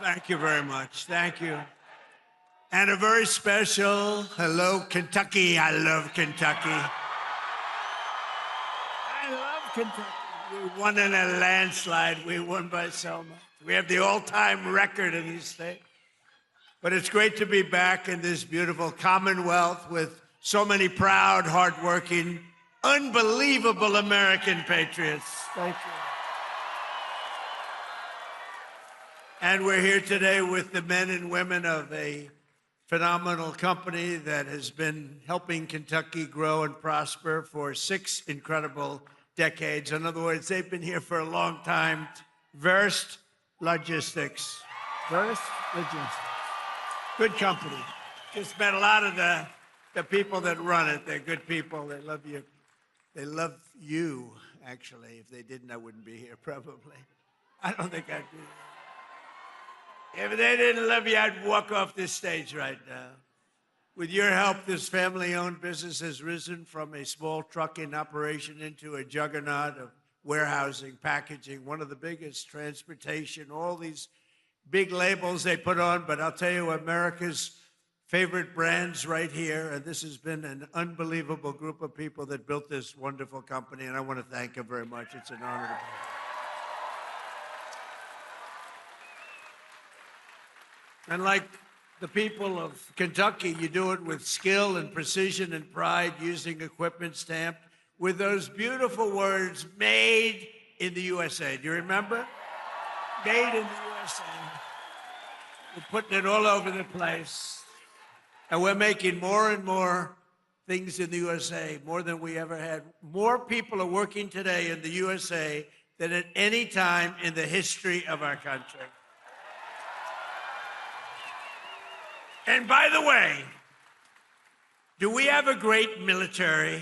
Thank you very much. Thank you. And a very special hello, Kentucky. I love Kentucky. I love Kentucky. We won in a landslide. We won by so much. We have the all-time record in this state. But it's great to be back in this beautiful Commonwealth with so many proud, hardworking, unbelievable American patriots. Thank you. And we're here today with the men and women of a phenomenal company that has been helping Kentucky grow and prosper for 6 incredible decades. In other words, they've been here for a long time. Verst Logistics. Verst Logistics. Good company. Just met a lot of the people that run it. They're good people. They love you. They love you, actually. If they didn't, I wouldn't be here, probably. I don't think I'd be here. If they didn't love you, I'd walk off this stage right now. With your help, this family-owned business has risen from a small trucking operation into a juggernaut of warehousing, packaging, one of the biggest, transportation, all these big labels they put on. But I'll tell you, America's favorite brands right here, and this has been an unbelievable group of people that built this wonderful company, and I want to thank them very much. It's an honor to be here. And like the people of Kentucky, you do it with skill and precision and pride, using equipment stamped with those beautiful words, made in the USA. Do you remember? Made in the USA. We're putting it all over the place. And we're making more and more things in the USA, more than we ever had. More people are working today in the USA than at any time in the history of our country. And by the way, do we have a great military?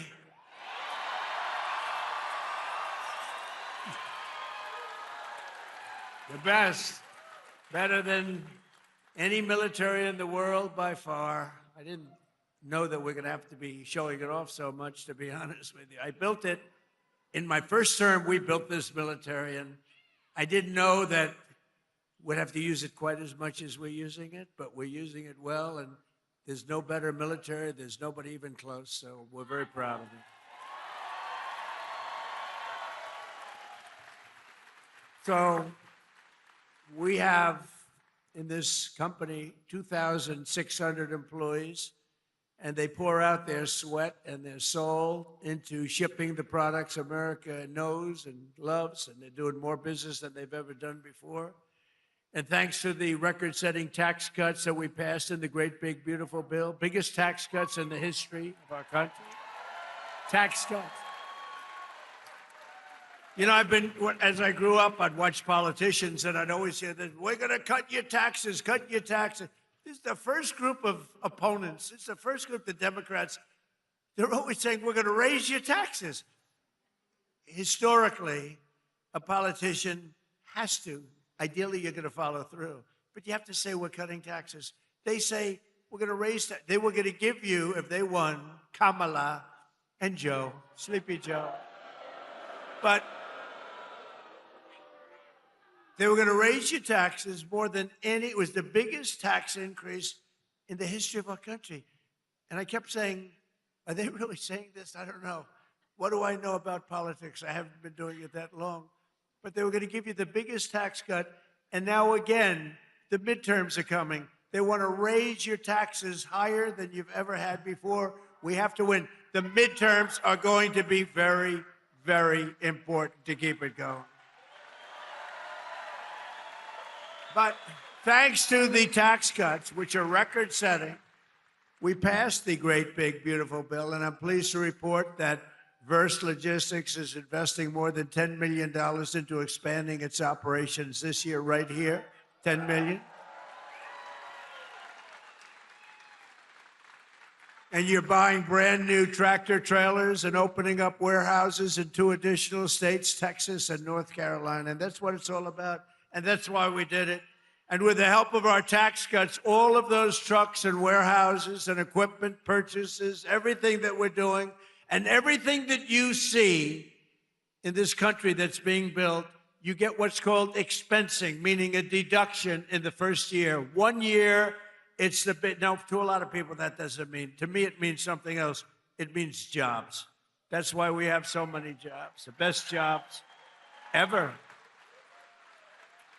The best. Better than any military in the world by far. I didn't know that we're going to have to be showing it off so much, to be honest with you. I built it. In my first term, we built this military, and I didn't know that we'd have to use it quite as much as we're using it, but we're using it well, and there's no better military. There's nobody even close, so we're very proud of it. So we have in this company 2,600 employees, and they pour out their sweat and their soul into shipping the products America knows and loves, and they're doing more business than they've ever done before. And thanks to the record-setting tax cuts that we passed in the great, big, beautiful bill, biggest tax cuts in the history of our country, tax cuts. You know, as I grew up, I'd watch politicians, and I'd always hear that, we're going to cut your taxes, cut your taxes. This is the first group of opponents. It's the first group, the Democrats. They're always saying, we're going to raise your taxes. Historically, a politician has to. Ideally, you're going to follow through. But you have to say, we're cutting taxes. They say, we're going to raise that. They were going to give you, if they won, Kamala and Joe, Sleepy Joe. But they were going to raise your taxes more than any. It was the biggest tax increase in the history of our country. And I kept saying, are they really saying this? I don't know. What do I know about politics? I haven't been doing it that long. But they were going to give you the biggest tax cut. And now again, the midterms are coming. They want to raise your taxes higher than you've ever had before. We have to win. The midterms are going to be very, very important to keep it going. But thanks to the tax cuts, which are record-setting, we passed the great, big, beautiful bill, and I'm pleased to report that Verst Logistics is investing more than $10 million into expanding its operations this year, right here, $10 million. And you're buying brand new tractor trailers and opening up warehouses in 2 additional states, Texas and North Carolina. And that's what it's all about. And that's why we did it. And with the help of our tax cuts, all of those trucks and warehouses and equipment purchases, everything that we're doing, and everything that you see in this country that's being built, you get what's called expensing, meaning a deduction in the first year. 1 year, it's the bit. Now, to a lot of people, that doesn't mean. To me, it means something else. It means jobs. That's why we have so many jobs, the best jobs ever.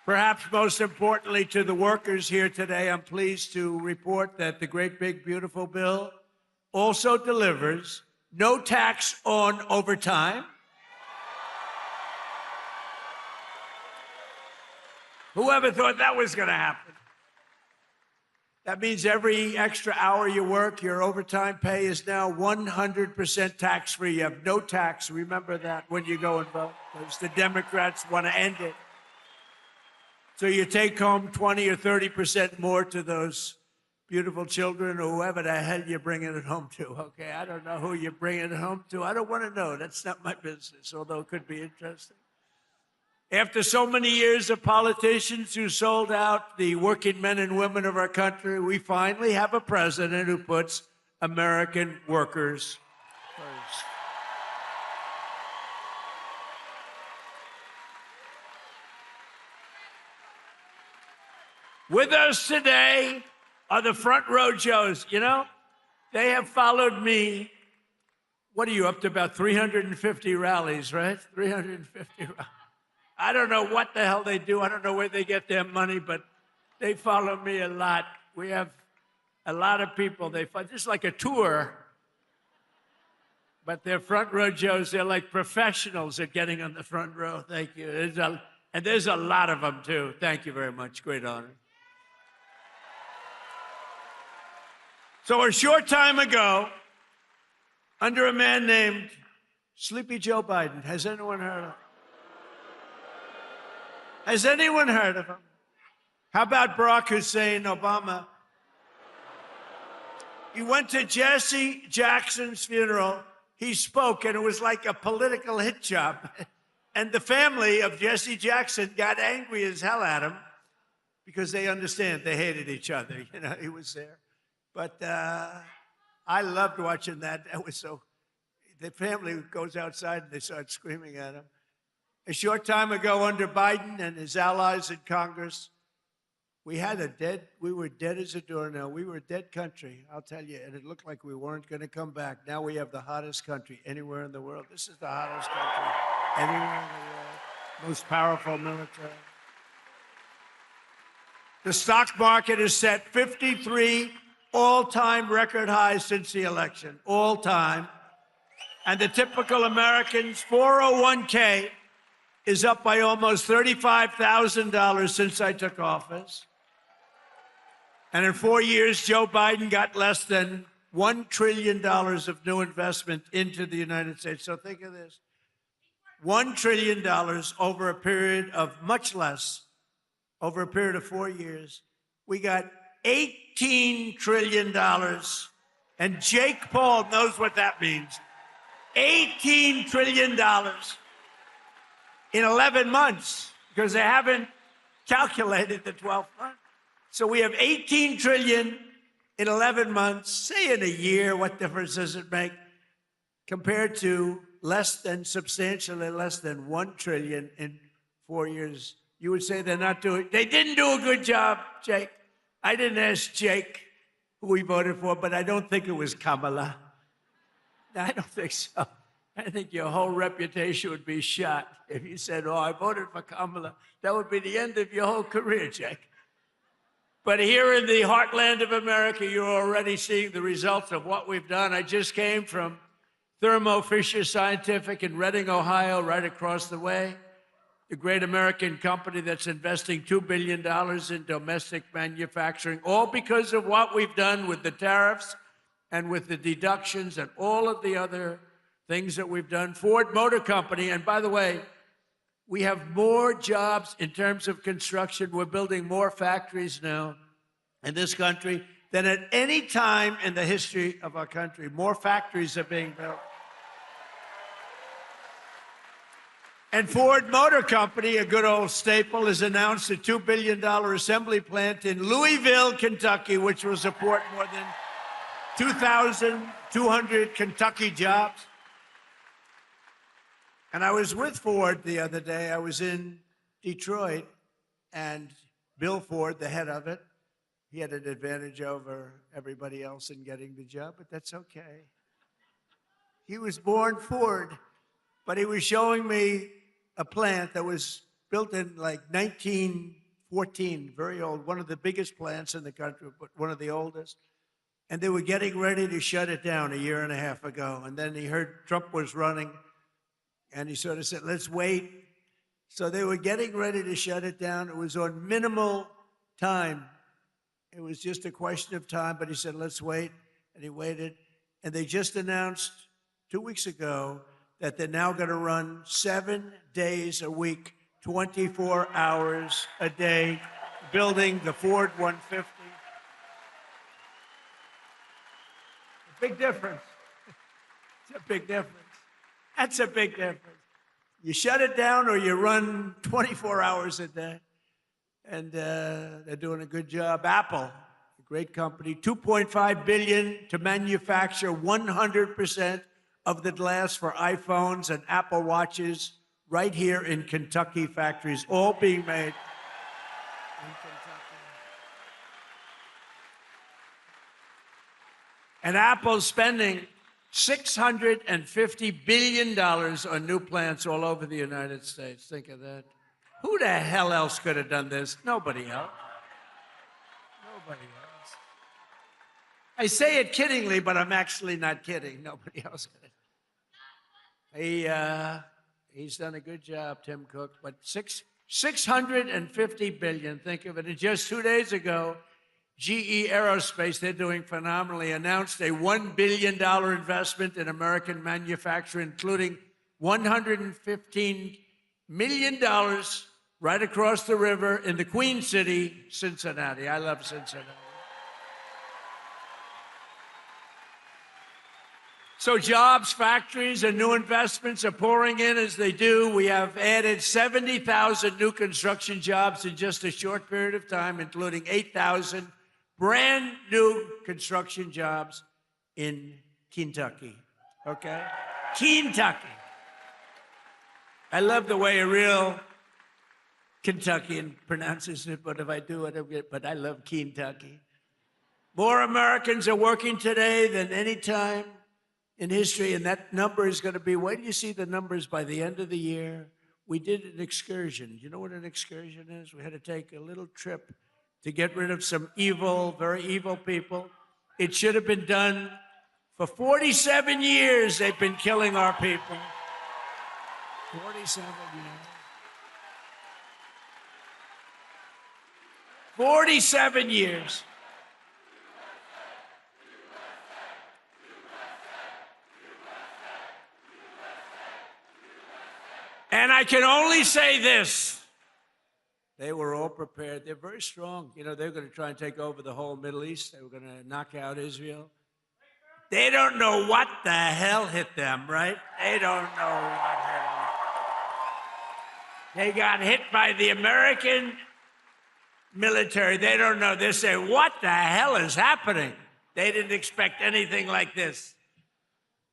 Perhaps most importantly to the workers here today, I'm pleased to report that the great big beautiful bill also delivers no tax on overtime. Whoever thought that was going to happen? That means every extra hour you work, your overtime pay is now 100% tax-free. You have no tax. Remember that when you go and vote, because the Democrats want to end it. So you take home 20 or 30% more to those beautiful children or whoever the hell you're bringing it home to, okay? I don't know who you're bringing it home to. I don't want to know. That's not my business, although it could be interesting. After so many years of politicians who sold out the working men and women of our country, we finally have a president who puts American workers first. With us today are the front row Joes. You know, they have followed me. What are you up to? About 350 rallies, right? 350 rallies. I don't know what the hell they do. I don't know where they get their money, but they follow me a lot. We have a lot of people. They follow, just like a tour, but they're front row Joes. They're like professionals at getting on the front row. Thank you. And there's a lot of them, too. Thank you very much. Great honor. So a short time ago, under a man named Sleepy Joe Biden, has anyone heard of him? Has anyone heard of him? How about Barack Hussein Obama? He went to Jesse Jackson's funeral. He spoke, and it was like a political hit job. And the family of Jesse Jackson got angry as hell at him because they understand they hated each other. You know, he was there. But I loved watching that. That was so. The family goes outside and they start screaming at him. A short time ago, under Biden and his allies in Congress, we were dead as a doornail. We were a dead country, I'll tell you, and it looked like we weren't going to come back. Now we have the hottest country anywhere in the world. This is the hottest country anywhere in the world. Most powerful military. The stock market has set 53 all-time record highs since the election, all time. And the typical American's 401k is up by almost $35,000 since I took office. And in 4 years, Joe Biden got less than $1 trillion of new investment into the United States. So think of this. $1 trillion over a period of much less, over a period of 4 years. We got $18 trillion. And Jake Paul knows what that means. $18 trillion in 11 months, because they haven't calculated the 12th month. So we have 18 trillion in 11 months. Say in a year, what difference does it make? Compared to substantially less than 1 trillion in 4 years. You would say they didn't do a good job, Jake. I didn't ask Jake who he voted for, but I don't think it was Kamala. I don't think so. I think your whole reputation would be shot if you said, oh, I voted for Kamala. That would be the end of your whole career, Jake. But here in the heartland of America, you're already seeing the results of what we've done. I just came from Thermo Fisher Scientific in Reading, Ohio, right across the way. The great American company that's investing $2 billion in domestic manufacturing, all because of what we've done with the tariffs and with the deductions and all of the other things that we've done. Ford Motor Company, and by the way, we have more jobs in terms of construction. We're building more factories now in this country than at any time in the history of our country. More factories are being built. And Ford Motor Company, a good old staple, has announced a $2 billion assembly plant in Louisville, Kentucky, which will support more than 2,200 Kentucky jobs. And I was with Ford the other day. I was in Detroit, and Bill Ford, the head of it, he had an advantage over everybody else in getting the job, but that's okay. He was born Ford, but he was showing me a plant that was built in like 1914, very old, one of the biggest plants in the country, but one of the oldest. And they were getting ready to shut it down a year and a half ago. And then he heard Trump was running, and he sort of said, let's wait. So they were getting ready to shut it down. It was on minimal time. It was just a question of time, but he said, let's wait. And he waited. And they just announced 2 weeks ago that they're now going to run 7 days a week, 24 hours a day, building the Ford 150. A big difference. It's a big difference. That's a big difference. You shut it down or you run 24 hours a day. And they're doing a good job. Apple, a great company, $2.5 billion to manufacture 100% of the glass for iPhones and Apple Watches right here in Kentucky factories, all being made in Kentucky. And Apple's spending $650 billion on new plants all over the United States. Think of that. Who the hell else could have done this? Nobody else. Nobody else. I say it kiddingly, but I'm actually not kidding. Nobody else could have. He's done a good job, Tim Cook, but $650 billion, think of it. And just 2 days ago, GE Aerospace, they're doing phenomenally, announced a $1 billion investment in American manufacturing, including $115 million right across the river in the Queen City, Cincinnati. I love Cincinnati. So jobs, factories, and new investments are pouring in as they do. We have added 70,000 new construction jobs in just a short period of time, including 8,000 brand new construction jobs in Kentucky, okay? Kentucky. I love the way a real Kentuckian pronounces it, but if I do it, but I love Kentucky. More Americans are working today than any time in history, and that number is going to be, wait till you see the numbers by the end of the year. We did an excursion. You know what an excursion is? We had to take a little trip to get rid of some evil, very evil people. It should have been done for 47 years. They've been killing our people. 47 years. 47 years. And I can only say this. They were all prepared. They're very strong. You know, they're going to try and take over the whole Middle East. They were going to knock out Israel. They don't know what the hell hit them, right? They don't know what hit them. They got hit by the American military. They don't know. They say, what the hell is happening? They didn't expect anything like this.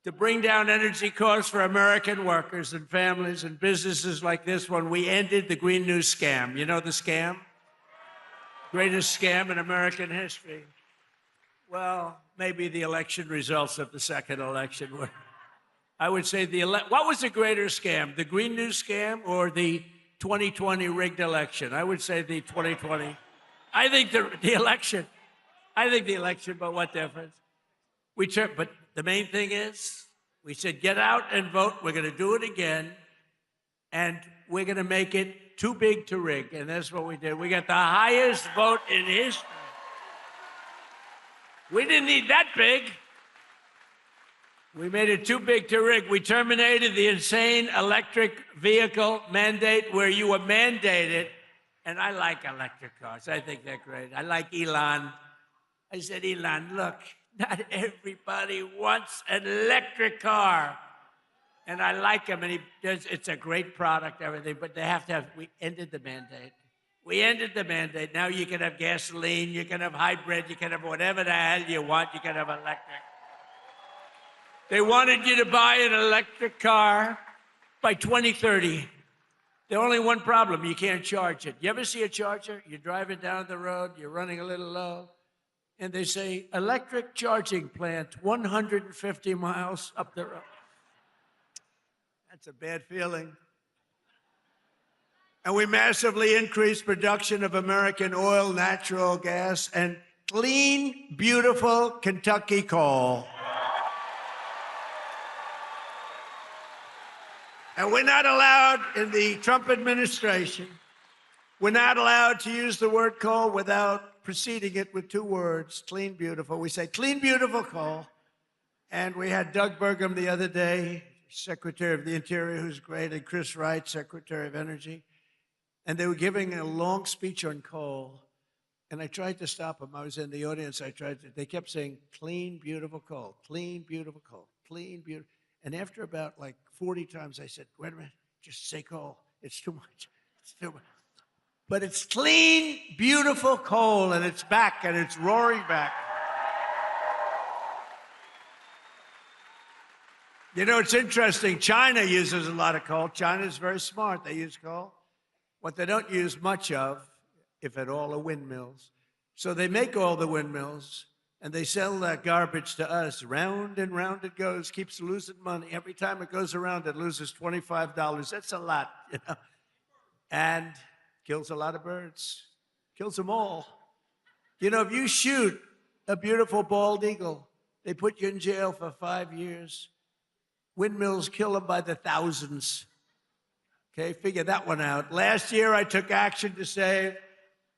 To bring down energy costs for American workers and families and businesses like this one, we ended the Green New scam. You know the scam? Greatest scam in American history. Well, maybe the election results of the second election were. I would say what was the greater scam, the Green New scam or the 2020 rigged election? I would say the 2020. I think the election. I think the election, but what difference? But the main thing is, we said, get out and vote. We're going to do it again, and we're going to make it too big to rig, and that's what we did. We got the highest vote in history. We didn't need that big. We made it too big to rig. We terminated the insane electric vehicle mandate where you were mandated, and I like electric cars. I think they're great. I like Elon. I said, Elon, look, not everybody wants an electric car. And I like him, and it's a great product, everything, but they have to have, we ended the mandate. We ended the mandate. Now you can have gasoline, you can have hybrid, you can have whatever the hell you want, you can have electric. They wanted you to buy an electric car by 2030. The only one problem, you can't charge it. You ever see a charger? You're driving down the road, you're running a little low, and they say, electric charging plant 150 miles up the road. That's a bad feeling. And we massively increased production of American oil, natural gas, and clean, beautiful Kentucky coal. And we're not allowed in the Trump administration, we're not allowed to use the word coal without preceding it with two words, clean, beautiful. We say clean, beautiful coal. And we had Doug Burgum the other day, Secretary of the Interior, who's great, and Chris Wright, Secretary of Energy. And they were giving a long speech on coal. And I tried to stop them. I was in the audience. They kept saying, clean, beautiful coal, clean, beautiful coal, clean, beautiful. And after about like 40 times, I said, wait a minute, just say coal. It's too much. It's too much. But it's clean, beautiful coal, and it's back, and it's roaring back. You know, it's interesting. China uses a lot of coal. China's very smart. They use coal. What they don't use much of, if at all, are windmills. So they make all the windmills, and they sell that garbage to us. Round and round it goes, keeps losing money. Every time it goes around, it loses $25. That's a lot, you know. And kills a lot of birds. Kills them all. You know, if you shoot a beautiful bald eagle, they put you in jail for 5 years. Windmills kill them by the thousands. Okay, figure that one out. Last year, I took action to save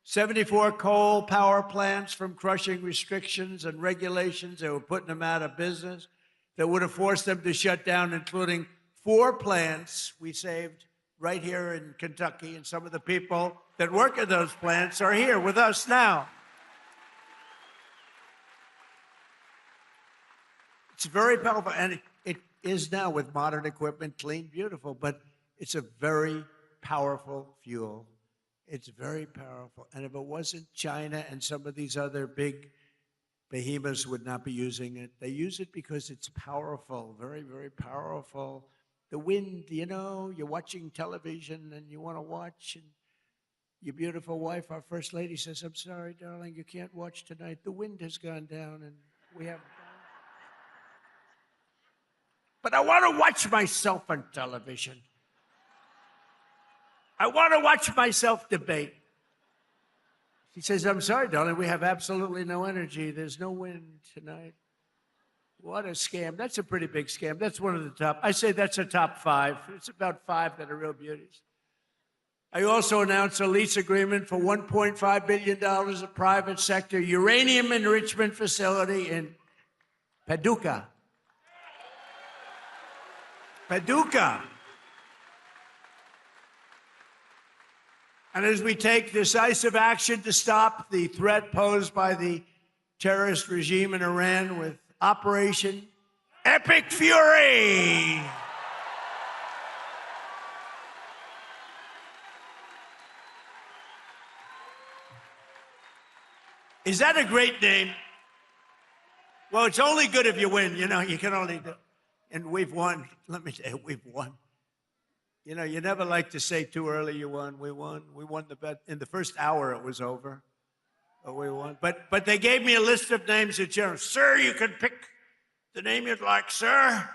74 coal power plants from crushing restrictions and regulations that were putting them out of business, that would have forced them to shut down, including 4 plants we saved right here in Kentucky. And some of the people that work at those plants are here with us now. It's very powerful, and it is now with modern equipment, clean, beautiful, but it's a very powerful fuel. It's very powerful. And if it wasn't, China and some of these other big behemoths would not be using it. They use it because it's powerful, very, very powerful. The wind, you know, you're watching television and you want to watch, and your beautiful wife, our First Lady, says, I'm sorry, darling, you can't watch tonight. The wind has gone down and we have... But I want to watch myself on television. I want to watch myself debate. She says, I'm sorry, darling, we have absolutely no energy. There's no wind tonight. What a scam. That's a pretty big scam. That's one of the top. I say that's a top 5. It's about 5 that are real beauties. I also announced a lease agreement for $1.5 billion of private sector uranium enrichment facility in Paducah. Paducah. And as we take decisive action to stop the threat posed by the terrorist regime in Iran with Operation Epic Fury. Is that a great name? Well, it's only good if you win. You know, you can only do. And we've won. Let me tell you, we've won. You know, you never like to say too early you won. We won. We won the bet. In the first hour, it was over. But we won. But they gave me a list of names at general. Sir, you can pick the name you'd like, sir.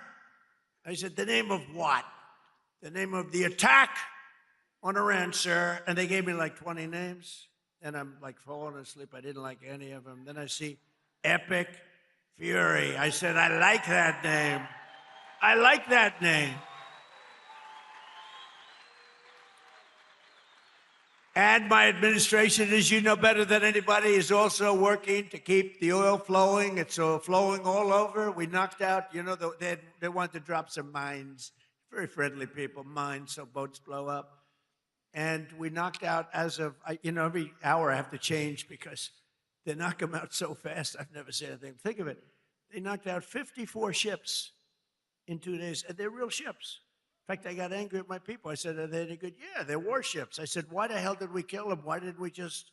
I said, the name of what? The name of the attack on Iran, sir. And they gave me like 20 names. And I'm like falling asleep. I didn't like any of them. Then I see Epic Fury. I said, I like that name. I like that name. And my administration, as you know better than anybody, is also working to keep the oil flowing. It's flowing all over. We knocked out, you know, they want to drop some mines. Very friendly people, mines, so boats blow up. And we knocked out as of, you know, every hour I have to change because they knock them out so fast. I've never seen anything. Think of it. They knocked out 54 ships in 2 days, and they're real ships. In fact, I got angry at my people. I said, are they any good? Yeah, they're warships. I said, why the hell did we kill them? Why didn't we just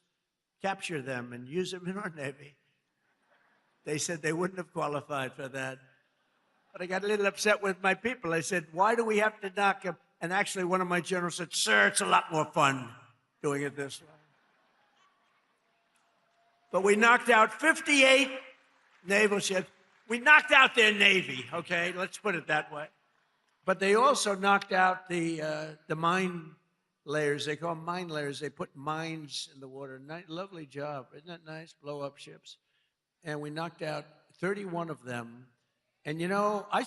capture them and use them in our Navy? They said they wouldn't have qualified for that. But I got a little upset with my people. I said, why do we have to knock them? And actually, one of my generals said, "Sir, it's a lot more fun doing it this way." But we knocked out 58 naval ships. We knocked out their Navy, okay? Let's put it that way. But they also knocked out the mine layers. They call them mine layers. They put mines in the water. Lovely job. Isn't that nice? Blow up ships. And we knocked out 31 of them. And you know, I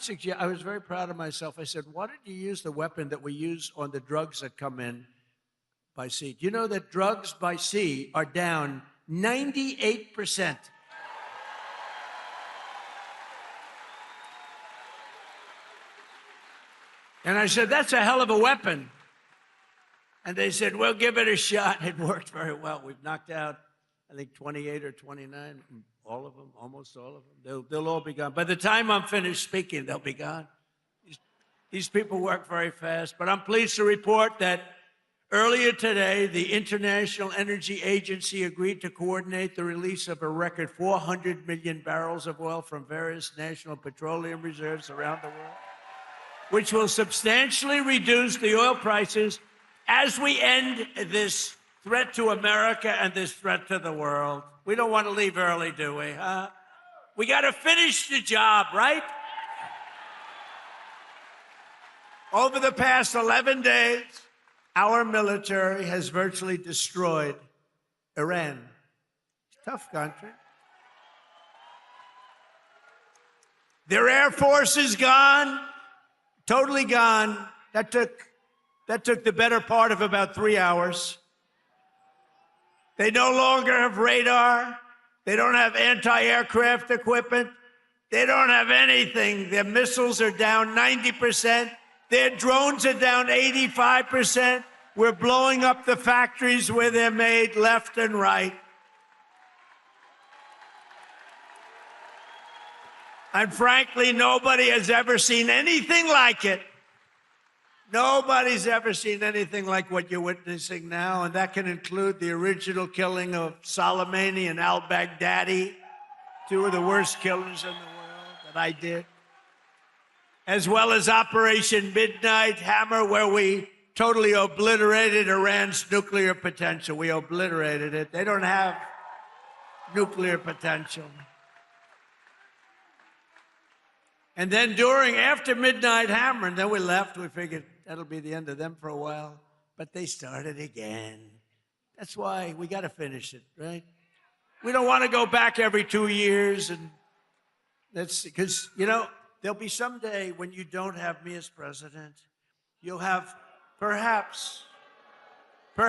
was very proud of myself. I said, why did you use the weapon that we use on the drugs that come in by sea? Do you know that drugs by sea are down 98%? And I said, that's a hell of a weapon. And they said, well, give it a shot. It worked very well. We've knocked out, I think, 28 or 29, all of them, almost all of them. They'll all be gone. By the time I'm finished speaking, they'll be gone. These people work very fast. But I'm pleased to report that earlier today, the International Energy Agency agreed to coordinate the release of a record 400 million barrels of oil from various national petroleum reserves around the world, which will substantially reduce the oil prices as we end this threat to America and this threat to the world. We don't want to leave early, do we? We got to finish the job, right? Over the past 11 days, our military has virtually destroyed Iran. Tough country. Their Air Force is gone, totally gone. That took the better part of about 3 hours. They no longer have radar. They don't have anti-aircraft equipment. They don't have anything. Their missiles are down 90%. Their drones are down 85%. We're blowing up the factories where they're made left and right. And frankly, nobody has ever seen anything like it. Nobody's ever seen anything like what you're witnessing now, and that can include the original killing of Soleimani and al-Baghdadi, two of the worst killers in the world that I did, as well as Operation Midnight Hammer, where we totally obliterated Iran's nuclear potential. We obliterated it. They don't have nuclear potential. And then after Midnight Hammer, and then we left, we figured that'll be the end of them for a while. But they started again. That's why we got to finish it, right? We don't want to go back every 2 years. And that's because, you know, there'll be some day when you don't have me as president. You'll have perhaps you'll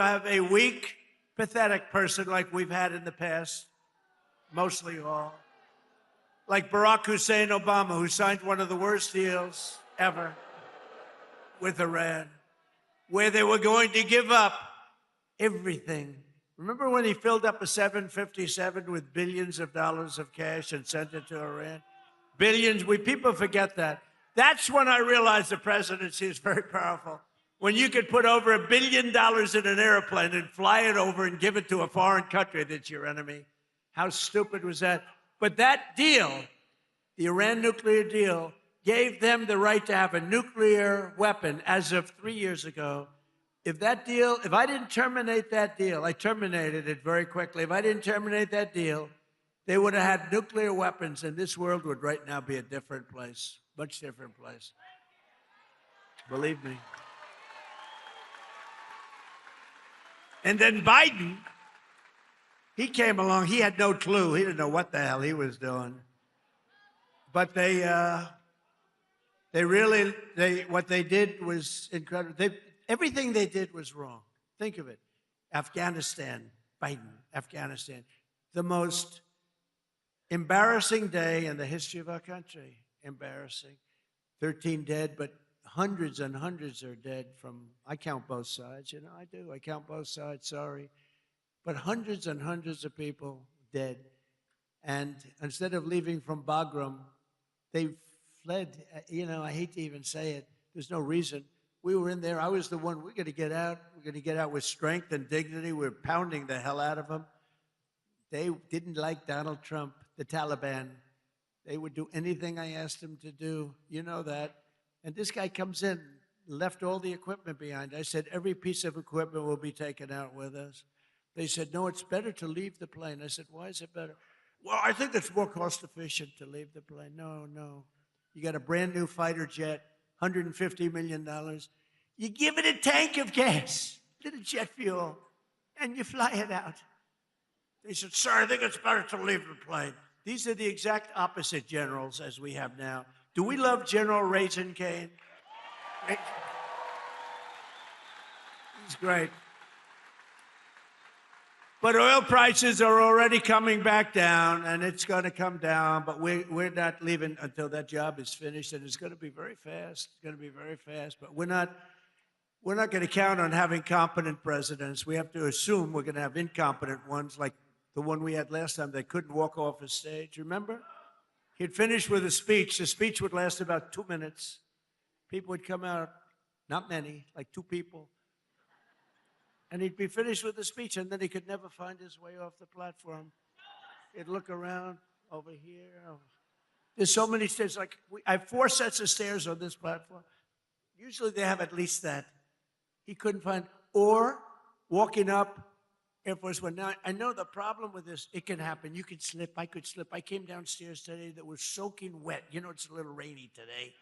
have a weak, pathetic person like we've had in the past, mostly all. Like Barack Hussein Obama, who signed one of the worst deals ever with Iran, where they were going to give up everything. Remember when he filled up a 757 with billions of dollars of cash and sent it to Iran? Billions, people forget that. That's when I realized the presidency is very powerful. When you could put over $1 billion in an airplane and fly it over and give it to a foreign country that's your enemy. How stupid was that? But that deal, the Iran nuclear deal, gave them the right to have a nuclear weapon as of 3 years ago. If I didn't terminate that deal, I terminated it very quickly. If I didn't terminate that deal, they would have had nuclear weapons, and this world would right now be a different place, much different place. Believe me. And then Biden, he came along. He had no clue. He didn't know what the hell he was doing. But what they did was incredible. Everything they did was wrong. Think of it. Afghanistan, Biden, Afghanistan. The most embarrassing day in the history of our country. Embarrassing. 13 dead, but hundreds and hundreds are dead I count both sides. You know, I do. I count both sides, sorry. But hundreds and hundreds of people dead. And instead of leaving from Bagram, they fled. You know, I hate to even say it. There's no reason. We were in there. I was the one. We're going to get out. We're going to get out with strength and dignity. We're pounding the hell out of them. They didn't like Donald Trump, the Taliban. They would do anything I asked them to do. You know that. And this guy comes in, left all the equipment behind. I said, every piece of equipment will be taken out with us. They said, no, it's better to leave the plane. I said, why is it better? Well, I think it's more cost efficient to leave the plane. No, no. You got a brand new fighter jet, $150 million. You give it a tank of gas, little jet fuel, and you fly it out. They said, sir, I think it's better to leave the plane. These are the exact opposite generals as we have now. Do we love General Raisin Cane? He's great. But oil prices are already coming back down, and it's going to come down, but we're not leaving until that job is finished, and it's going to be very fast. It's going to be very fast, but we're not going to count on having competent presidents. We have to assume we're going to have incompetent ones, like the one we had last time that couldn't walk off a stage. Remember? He'd finish with a speech. The speech would last about 2 minutes. People would come out, not many, like 2 people. And he'd be finished with the speech, and then he could never find his way off the platform. He'd look around over here. There's so many stairs. Like I have 4 sets of stairs on this platform. Usually they have at least that. He couldn't find, or walking up Air Force One. Now, I know the problem with this, it can happen. You could slip. I could slip. I came downstairs today that was soaking wet. You know, it's a little rainy today.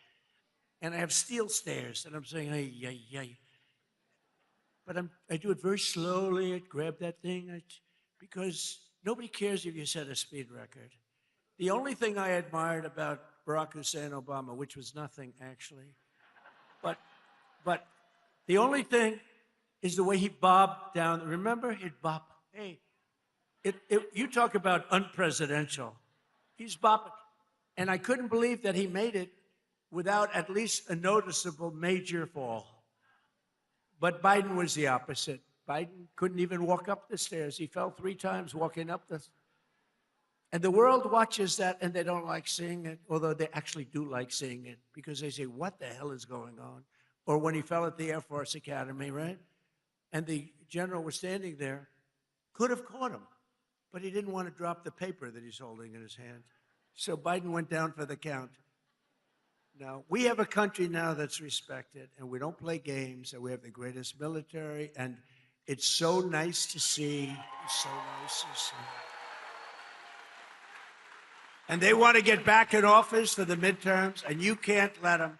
And I have steel stairs, and I'm saying, ay, ay, ay. But I do it very slowly. I grab that thing because nobody cares if you set a speed record. The only thing I admired about Barack Hussein Obama, which was nothing actually, but the only thing is the way he bobbed down. Remember, he'd bob. Hey, you talk about unpresidential. He's bobbing, and I couldn't believe that he made it without at least a noticeable major fall. But Biden was the opposite. Biden couldn't even walk up the stairs. He fell 3 times walking up the. And the world watches that and they don't like seeing it, although they actually do like seeing it because they say, what the hell is going on? Or when he fell at the Air Force Academy, right? And the general was standing there, could have caught him, but he didn't want to drop the paper that he's holding in his hand. So Biden went down for the count. Now, we have a country now that's respected, and we don't play games, and we have the greatest military, and it's so nice to see. It's so nice to see. And they want to get back in office for the midterms, and you can't let them.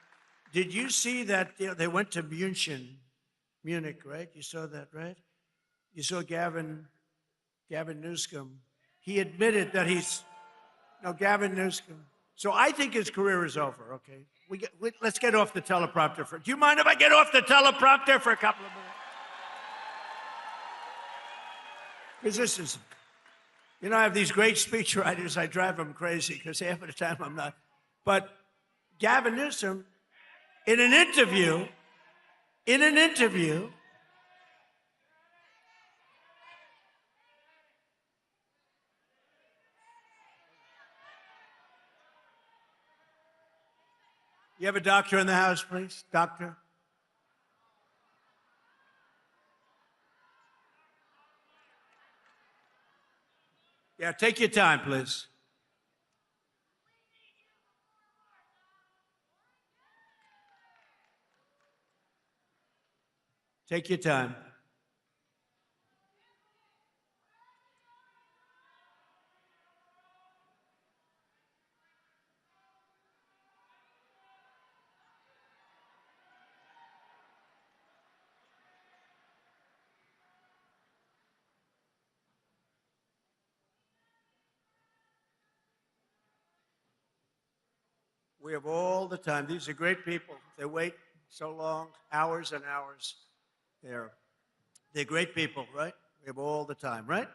Did you see that they went to Munich, right? You saw that, right? You saw Gavin Newsom. He admitted that Gavin Newsom. So I think his career is over, okay? Let's get off the teleprompter do you mind if I get off the teleprompter for a couple of minutes? Because this is, I have these great speech writers. I drive them crazy because half of the time I'm not. But Gavin Newsom, in an interview, you have a doctor in the house, please? Doctor? Yeah, take your time, please. Take your time. We have all the time. These are great people. They wait so long, hours and hours. They're great people, right? We have all the time, right?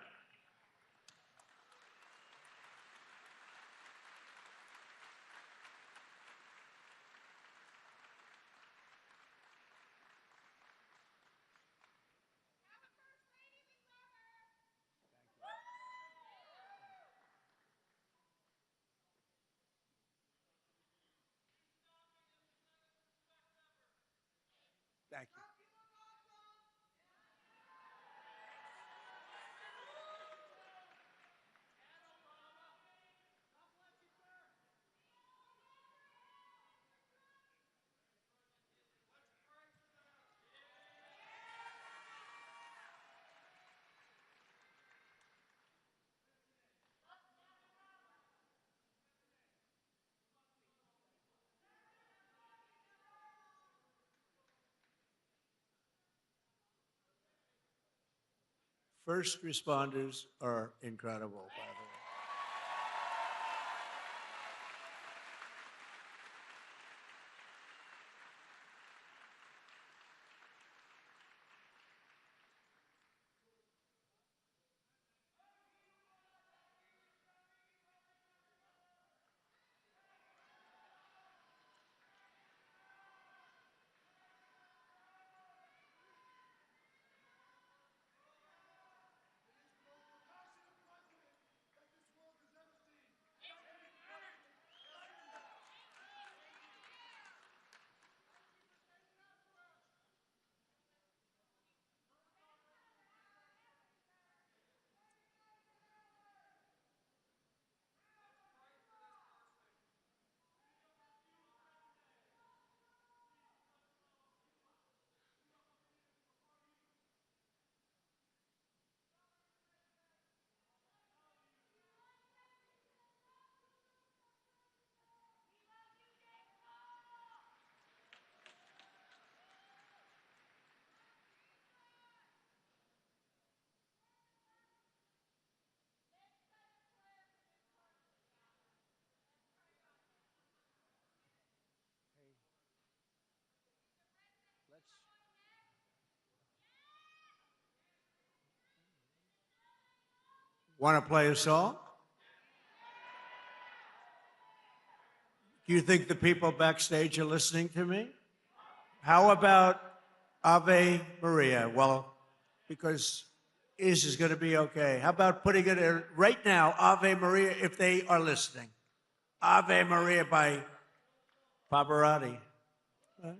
Thank you. first responders are incredible, by the way. Want to play a song? Do you think the people backstage are listening to me? How about Ave Maria? Well, because is going to be okay. How about putting it in right now, Ave Maria, if they are listening? Ave Maria by Pavarotti. Right?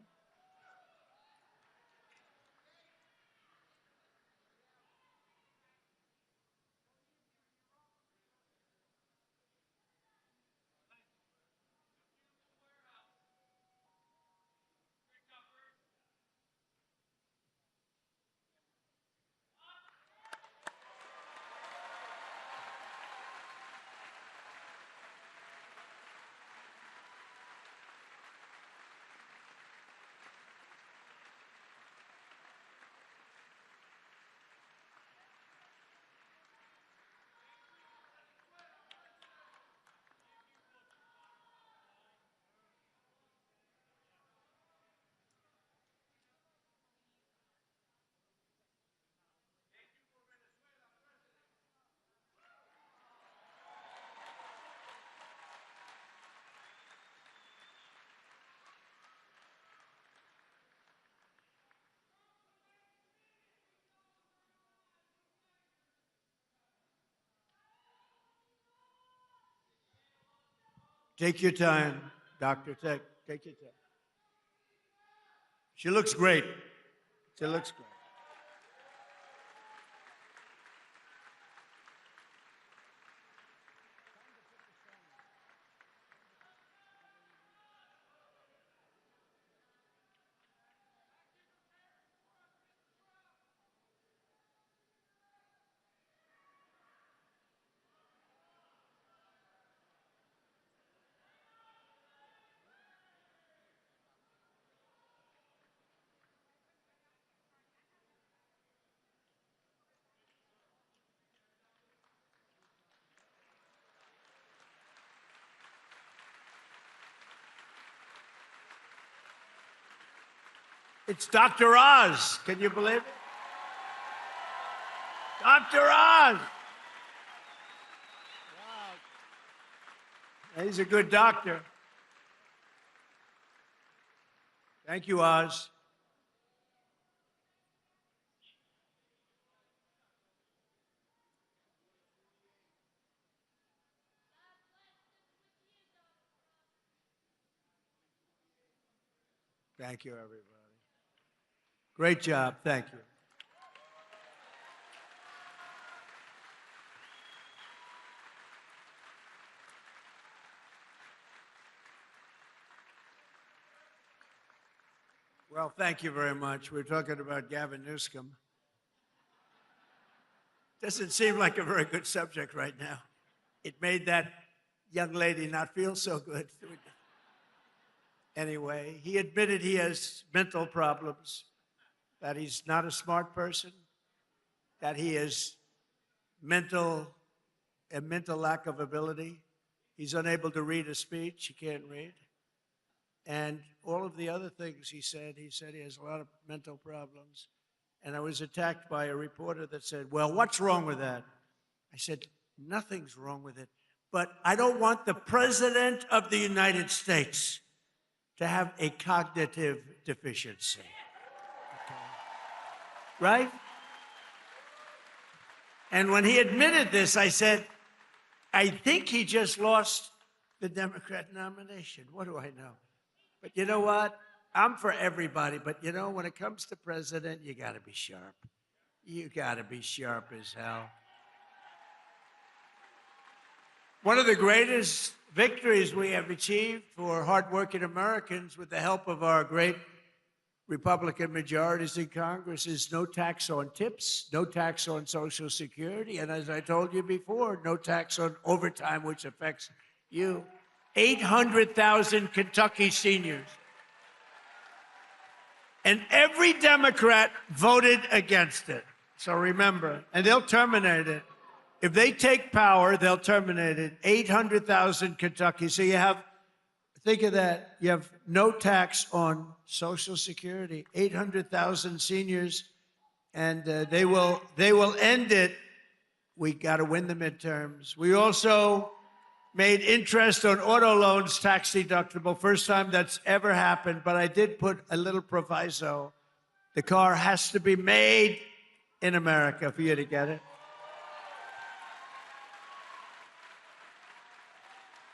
Take your time, doctor. Take your time. She looks great. She looks great. It's Dr. Oz. Can you believe it? Dr. Oz. Wow. He's a good doctor. Thank you, Oz. Thank you, everybody. Great job. Thank you. Well, thank you very much. We're talking about Gavin Newsom. Doesn't seem like a very good subject right now. It made that young lady not feel so good. Anyway, he admitted he has mental problems, that he's not a smart person, that he is mental lack of ability. He's unable to read a speech. He can't read. And all of the other things he said he has a lot of mental problems. And I was attacked by a reporter that said, well, what's wrong with that? I said, nothing's wrong with it. But I don't want the President of the United States to have a cognitive deficiency. Okay. Right? And when he admitted this, I said, I think he just lost the Democrat nomination. What do I know? But you know what? I'm for everybody, but you know, when it comes to president, you gotta be sharp. You gotta be sharp as hell. One of the greatest victories we have achieved for hardworking Americans with the help of our great Republican majorities in Congress is no tax on tips, no tax on Social Security, and as I told you before, no tax on overtime, which affects you. 800,000 Kentucky seniors. And every Democrat voted against it. So remember, and they'll terminate it. If they take power, they'll terminate it. 800,000 Kentucky. So you have, think of that, you have no tax on Social Security, 800,000 seniors, and they will end it. We got to win the midterms. We also made interest on auto loans tax deductible. First time that's ever happened, but I did put a little proviso. The car has to be made in America for you to get it.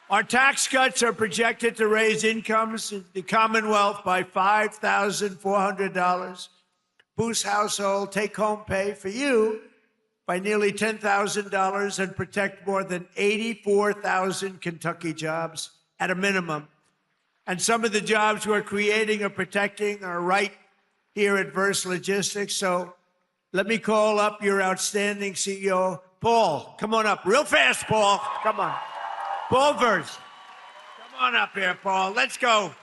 Our tax cuts are projected to raise incomes in the Commonwealth by $5,400, boost household take-home pay for you by nearly $10,000 and protect more than 84,000 Kentucky jobs at a minimum. And some of the jobs we're creating or protecting are right here at Verse Logistics. So let me call up your outstanding CEO, Paul. Come on up real fast, Paul. Come on. Paul Verse. Come on up here, Paul. Let's go.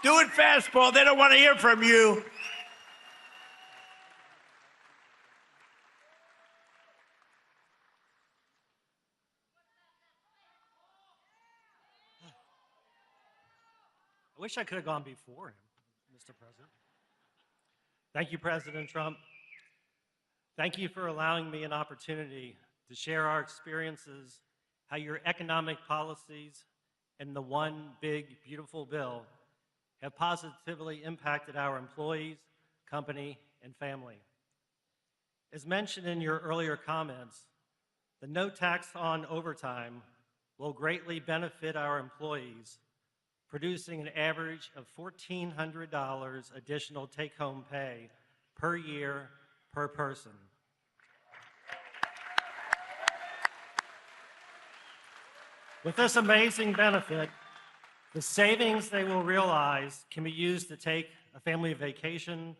Do it fast, Paul. They don't want to hear from you. I wish I could have gone before him, Mr. President. Thank you, President Trump. Thank you for allowing me an opportunity to share our experiences, how your economic policies and the one big, beautiful bill have positively impacted our employees, company, and family. As mentioned in your earlier comments, the no tax on overtime will greatly benefit our employees, producing an average of $1,400 additional take-home pay per year per person. With this amazing benefit, the savings they will realize can be used to take a family vacation,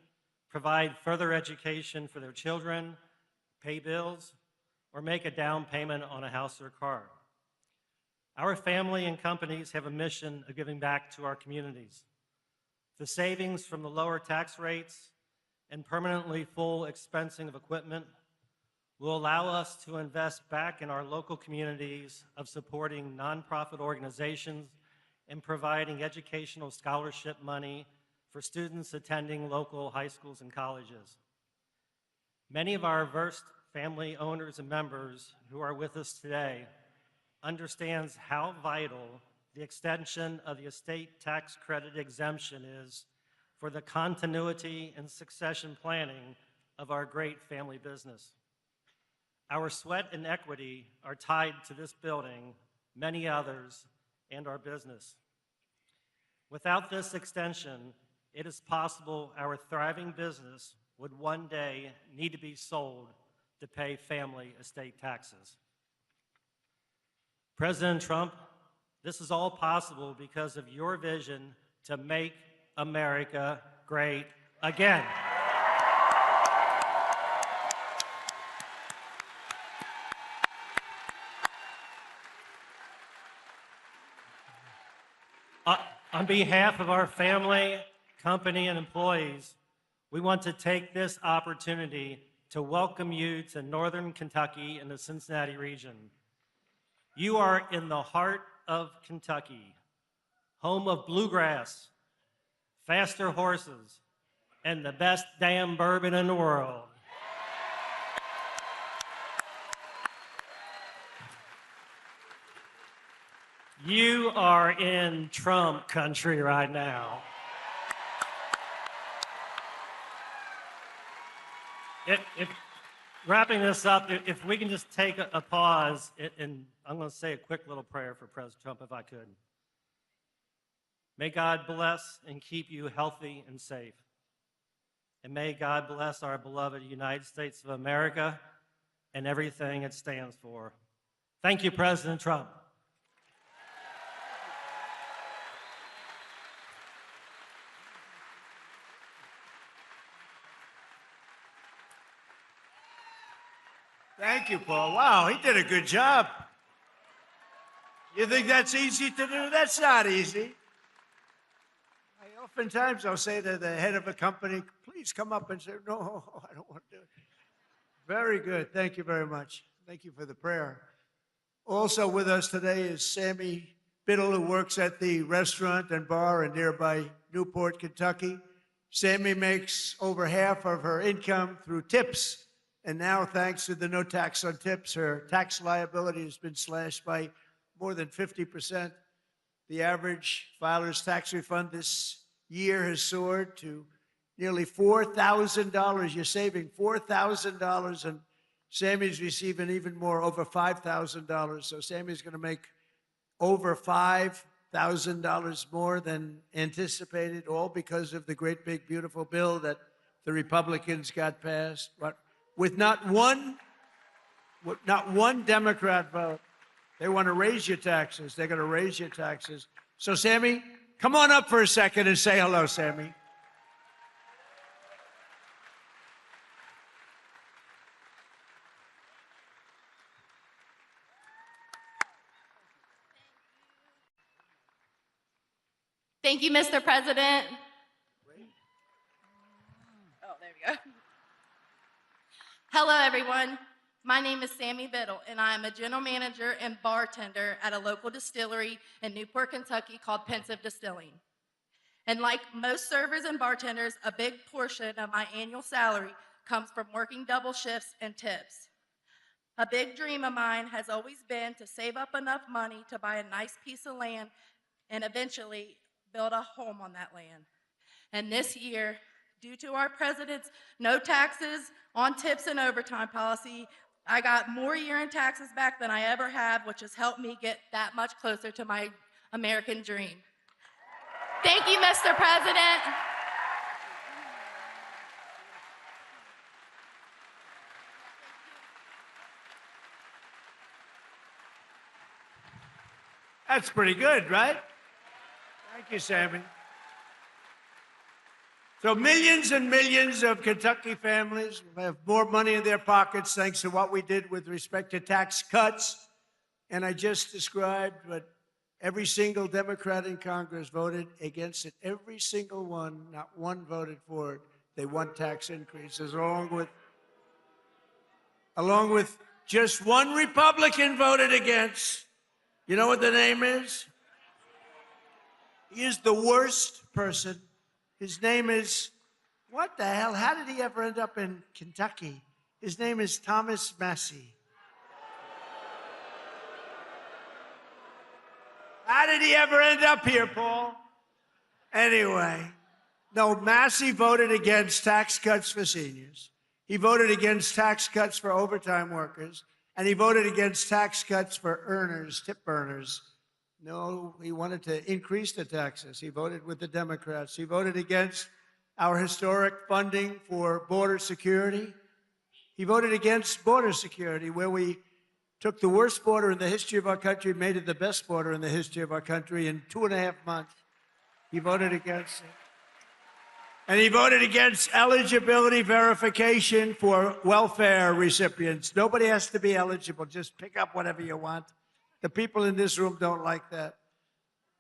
provide further education for their children, pay bills, or make a down payment on a house or car. Our family and companies have a mission of giving back to our communities. The savings from the lower tax rates and permanently full expensing of equipment will allow us to invest back in our local communities of supporting nonprofit organizations and providing educational scholarship money for students attending local high schools and colleges. Many of our Verse family owners and members who are with us today understands how vital the extension of the estate tax credit exemption is for the continuity and succession planning of our great family business. Our sweat and equity are tied to this building, many others, and our business. Without this extension, it is possible our thriving business would one day need to be sold to pay family estate taxes. President Trump, this is all possible because of your vision to make America great again. On behalf of our family, company, and employees, we want to take this opportunity to welcome you to Northern Kentucky and the Cincinnati region. You are in the heart of Kentucky, home of bluegrass, faster horses, and the best damn bourbon in the world. You are in Trump country right now. Wrapping this up, if we can just take a pause, and I'm going to say a quick little prayer for President Trump, if I could. May God bless and keep you healthy and safe. And may God bless our beloved United States of America and everything it stands for. Thank you, President Trump. Thank you, Paul. Wow, he did a good job. You think that's easy to do? That's not easy. Oftentimes I'll say to the head of a company, please come up and say, no, I don't want to do it. Very good. Thank you very much. Thank you for the prayer. Also with us today is Sammy Biddle, who works at the restaurant and bar in nearby Newport, Kentucky. Sammy makes over half of her income through tips. And now, thanks to the no tax on tips, her tax liability has been slashed by more than 50%. The average filer's tax refund this year has soared to nearly $4,000. You're saving $4,000, and Sammy's receiving even more, over $5,000. So Sammy's going to make over $5,000 more than anticipated, all because of the great, big, beautiful bill that the Republicans got passed. But with not one Democrat vote. They want to raise your taxes. They're going to raise your taxes. So, Sammy, come on up for a second and say hello, Sammy. Thank you, Mr. President. Oh, there we go. Hello, everyone. My name is Sammy Biddle, and I am a general manager and bartender at a local distillery in Newport, Kentucky called Pensive Distilling. And like most servers and bartenders, a big portion of my annual salary comes from working double shifts and tips. A big dream of mine has always been to save up enough money to buy a nice piece of land and eventually build a home on that land. And this year, due to our president's no taxes on tips and overtime policy, I got more year-end taxes back than I ever have, which has helped me get that much closer to my American dream. Thank you, Mr. President. That's pretty good, right? Thank you, Sammy. So millions and millions of Kentucky families will have more money in their pockets thanks to what we did with respect to tax cuts. And I just described what every single Democrat in Congress voted against it. Every single one, not one voted for it. They want tax increases, along with just one Republican voted against. You know what the name is? He is the worst person. His name is, what the hell? How did he ever end up in Kentucky? His name is Thomas Massie. How did he ever end up here, Paul? Anyway, no, Massie voted against tax cuts for seniors. He voted against tax cuts for overtime workers. And he voted against tax cuts for earners, tip earners. No, he wanted to increase the taxes. He voted with the Democrats. He voted against our historic funding for border security. He voted against border security, where we took the worst border in the history of our country, made it the best border in the history of our country in 2.5 months. He voted against it. And he voted against eligibility verification for welfare recipients. Nobody has to be eligible. Just pick up whatever you want. The people in this room don't like that.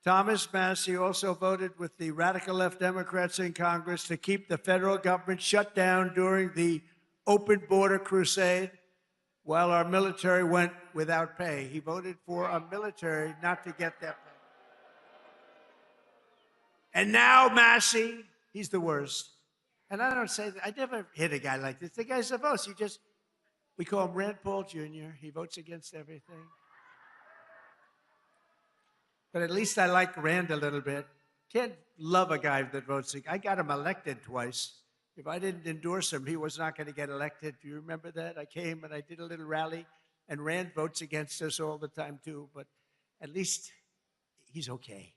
Thomas Massie also voted with the radical left Democrats in Congress to keep the federal government shut down during the open border crusade while our military went without pay. He voted for our military not to get their pay. And now Massey, he's the worst. And I don't say that, I never hit a guy like this. The guy's the most. We call him Rand Paul Jr. He votes against everything. But at least I like Rand a little bit. Can't love a guy that votes. I got him elected twice. If I didn't endorse him, he was not going to get elected. Do you remember that? I came and I did a little rally, and Rand votes against us all the time too, but at least he's okay.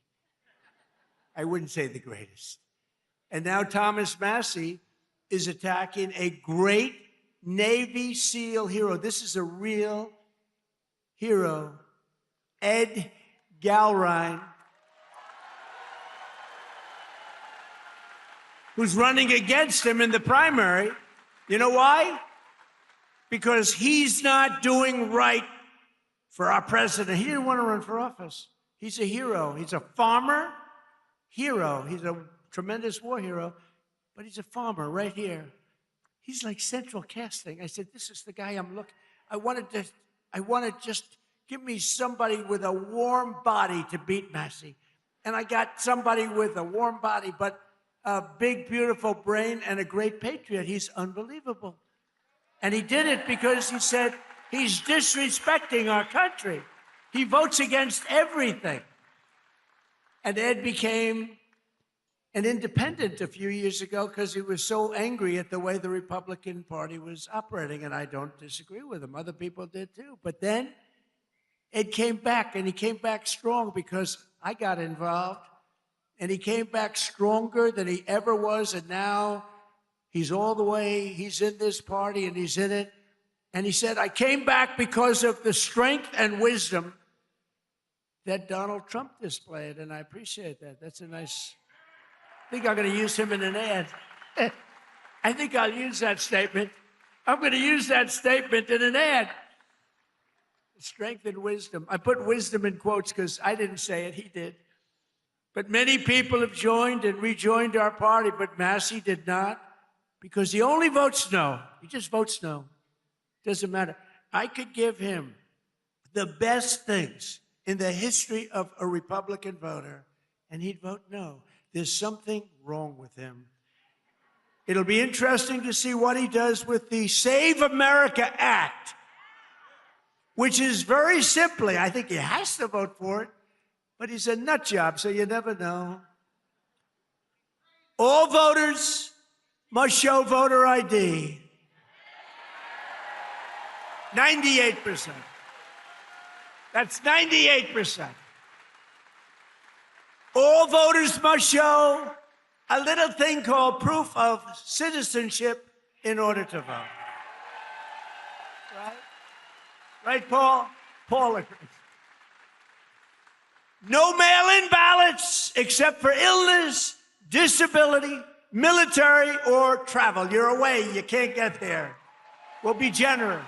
I wouldn't say the greatest. And now Thomas Massey is attacking a great Navy SEAL hero. This is a real hero, Ed Galrine, who's running against him in the primary. You know why? Because he's not doing right for our president. He didn't want to run for office. He's a hero. He's a farmer hero. He's a tremendous war hero, but he's a farmer right here. He's like central casting. I said, this is the guy I'm looking. I want to just give me somebody with a warm body to beat Massey. And I got somebody with a warm body, but a big, beautiful brain and a great patriot. He's unbelievable. And he did it because he said he's disrespecting our country. He votes against everything. And Ed became an independent a few years ago because he was so angry at the way the Republican Party was operating. And I don't disagree with him. Other people did too. But then Ed came back, and he came back strong because I got involved. And he came back stronger than he ever was, and now he's all the way, he's in this party and he's in it. And he said, I came back because of the strength and wisdom that Donald Trump displayed, and I appreciate that. That's a nice, I think I'm gonna use him in an ad. I think I'll use that statement. I'm gonna use that statement in an ad. Strength and wisdom. I put wisdom in quotes because I didn't say it, he did. But many people have joined and rejoined our party, but Massey did not, because he only votes no. He just votes no. Doesn't matter. I could give him the best things in the history of a Republican voter, and he'd vote no. There's something wrong with him. It'll be interesting to see what he does with the Save America Act, which is very simply, I think he has to vote for it, but he's a nut job, so you never know. All voters must show voter ID. 98%. That's 98%. All voters must show a little thing called proof of citizenship in order to vote. Right? Right, Paul? Paul agrees. No mail-in ballots except for illness, disability, military, or travel. You're away, you can't get there. We'll be generous.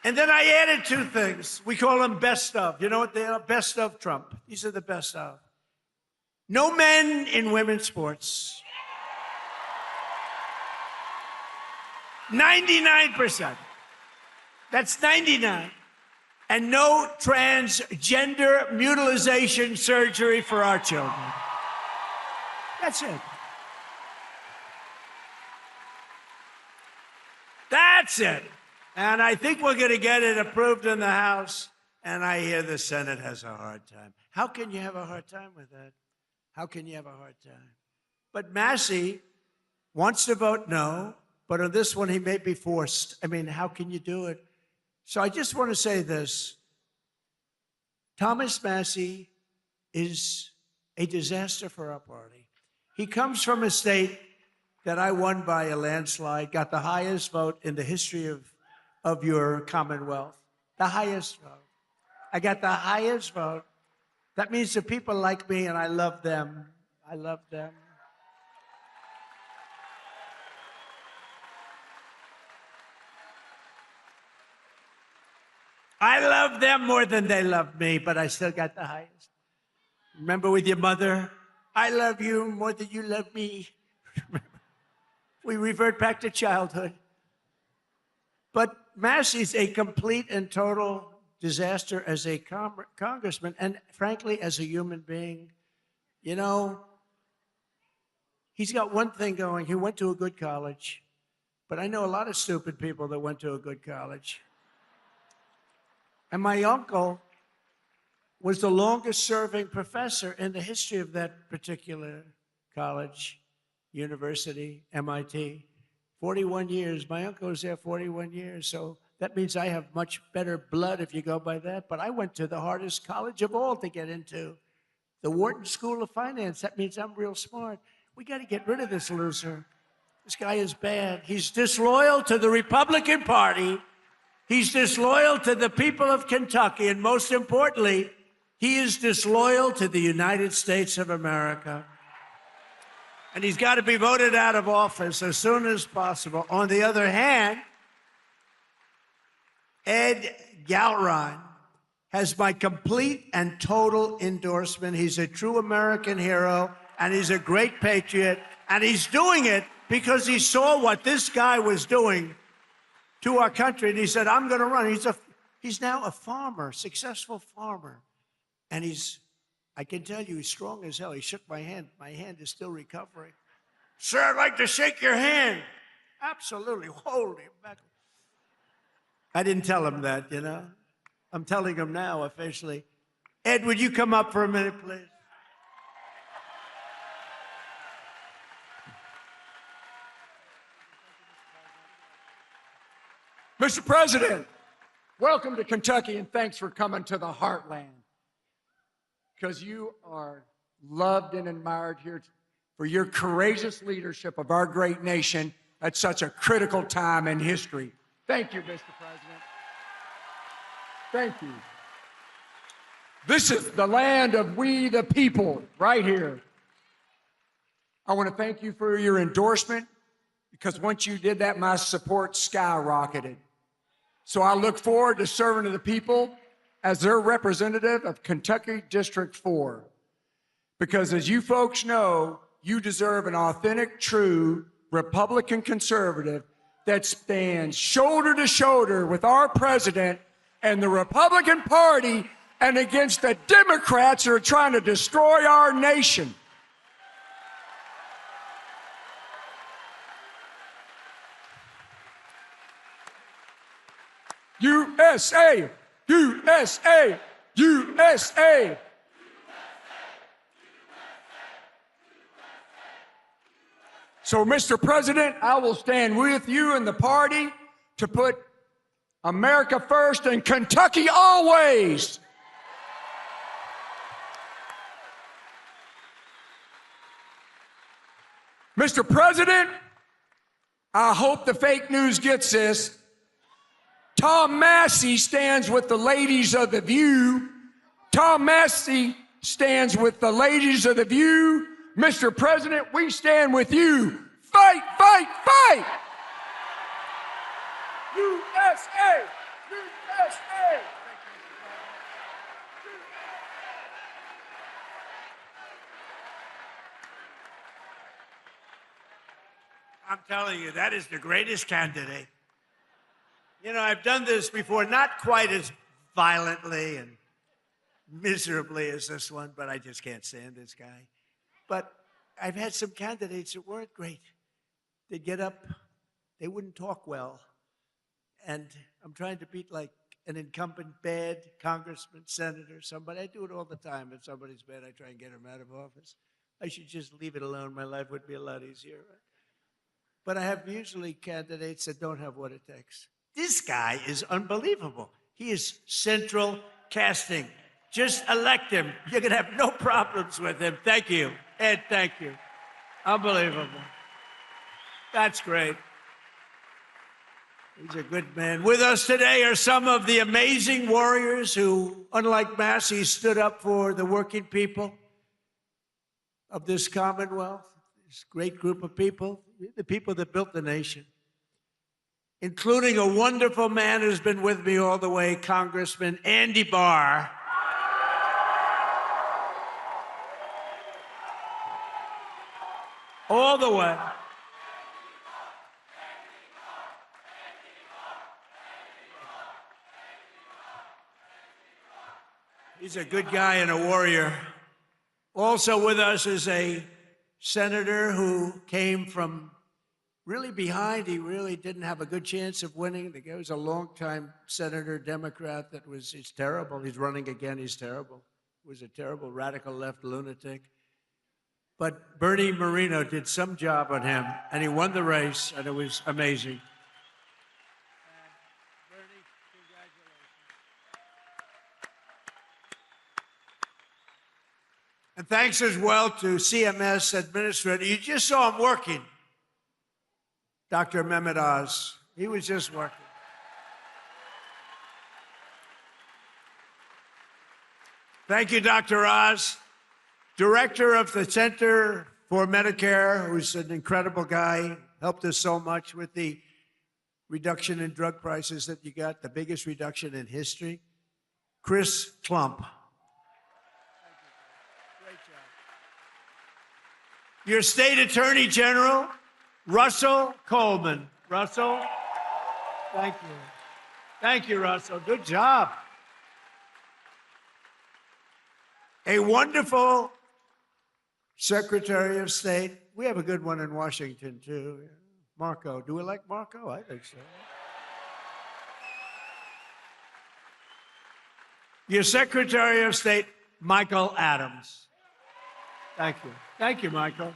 And then I added two things. We call them best of. You know what they are? Best of Trump. These are the best of. No men in women's sports. 99%. That's 99. And no transgender mutilization surgery for our children. That's it. That's it. And I think we're going to get it approved in the House, and I hear the Senate has a hard time. How can you have a hard time with that? How can you have a hard time? But Massey wants to vote no, but on this one he may be forced. I mean, how can you do it? So I just want to say this. Thomas Massey is a disaster for our party. He comes from a state that I won by a landslide, got the highest vote in the history of your Commonwealth. The highest vote. I got the highest vote. That means the people like me, and I love them. I love them. I love them more than they love me, but I still got the highest. Remember with your mother, I love you more than you love me. We revert back to childhood. But Massey's a complete and total disaster as a congressman and, frankly, as a human being. You know, he's got one thing going. He went to a good college. But I know a lot of stupid people that went to a good college. And my uncle was the longest-serving professor in the history of that particular college, university, MIT. 41 years. My uncle was there 41 years, so that means I have much better blood if you go by that. But I went to the hardest college of all to get into, the Wharton School of Finance. That means I'm real smart. We got to get rid of this loser. This guy is bad. He's disloyal to the Republican Party. He's disloyal to the people of Kentucky. And most importantly, he is disloyal to the United States of America. And he's got to be voted out of office as soon as possible. On the other hand, Ed Galron has my complete and total endorsement. He's a true American hero, and he's a great patriot, and he's doing it because he saw what this guy was doing to our country, and he said, I'm going to run. He's now a farmer, successful farmer, and I can tell you, he's strong as hell. He shook my hand. My hand is still recovering. Sir, I'd like to shake your hand. Absolutely. Holy mackerel. I didn't tell him that, you know. I'm telling him now officially. Ed, would you come up for a minute, please? Mr. President, welcome to Kentucky and thanks for coming to the heartland. Because you are loved and admired here for your courageous leadership of our great nation at such a critical time in history. Thank you, Mr. President. Thank you. This is the land of we the people, right here. I want to thank you for your endorsement, because once you did that, my support skyrocketed. So I look forward to serving to the people as their representative of Kentucky District 4. Because as you folks know, you deserve an authentic, true Republican conservative that stands shoulder to shoulder with our president and the Republican Party and against the Democrats who are trying to destroy our nation. USA! USA! USA! So, Mr. President, I will stand with you and the party to put America first and Kentucky always. Mr. President, I hope the fake news gets this. Tom Massey stands with the ladies of The View. Tom Massey stands with the ladies of The View. Mr. President, we stand with you. Fight, fight, fight! USA! USA! I'm telling you, that is the greatest candidate. You know, I've done this before, not quite as violently and miserably as this one, but I just can't stand this guy. But I've had some candidates that weren't great. They'd get up, they wouldn't talk well. And I'm trying to beat like an incumbent bad congressman, senator, somebody. I do it all the time. If somebody's bad, I try and get him out of office. I should just leave it alone. My life would be a lot easier. Right? But I have usually candidates that don't have what it takes. This guy is unbelievable. He is central casting. Just elect him. You're going to have no problems with him. Thank you. Ed, thank you. Unbelievable. That's great. He's a good man. With us today are some of the amazing warriors who, unlike Massey, stood up for the working people of this Commonwealth, this great group of people, the people that built the nation, including a wonderful man who's been with me all the way, Congressman Andy Barr. All the way. He's a good guy and a warrior. Also with us is a senator who came from really behind. He really didn't have a good chance of winning. The guy was a longtime senator, Democrat. It's terrible. He's running again. He's terrible. He was a terrible radical left lunatic. But Bernie Moreno did some job on him, and he won the race, and it was amazing. And thanks as well to CMS administrator. You just saw him working. Dr. Mehmet Oz. He was just working. Thank you, Dr. Oz. Director of the Center for Medicare, who's an incredible guy, helped us so much with the reduction in drug prices that you got, the biggest reduction in history. Chris Plump. Your state attorney general, Russell Coleman. Russell, thank you. Thank you, Russell. Good job. A wonderful Secretary of State. We have a good one in Washington, too. Marco. Do we like Marco? I think so. Your Secretary of State, Michael Adams. Thank you. Thank you, Michael.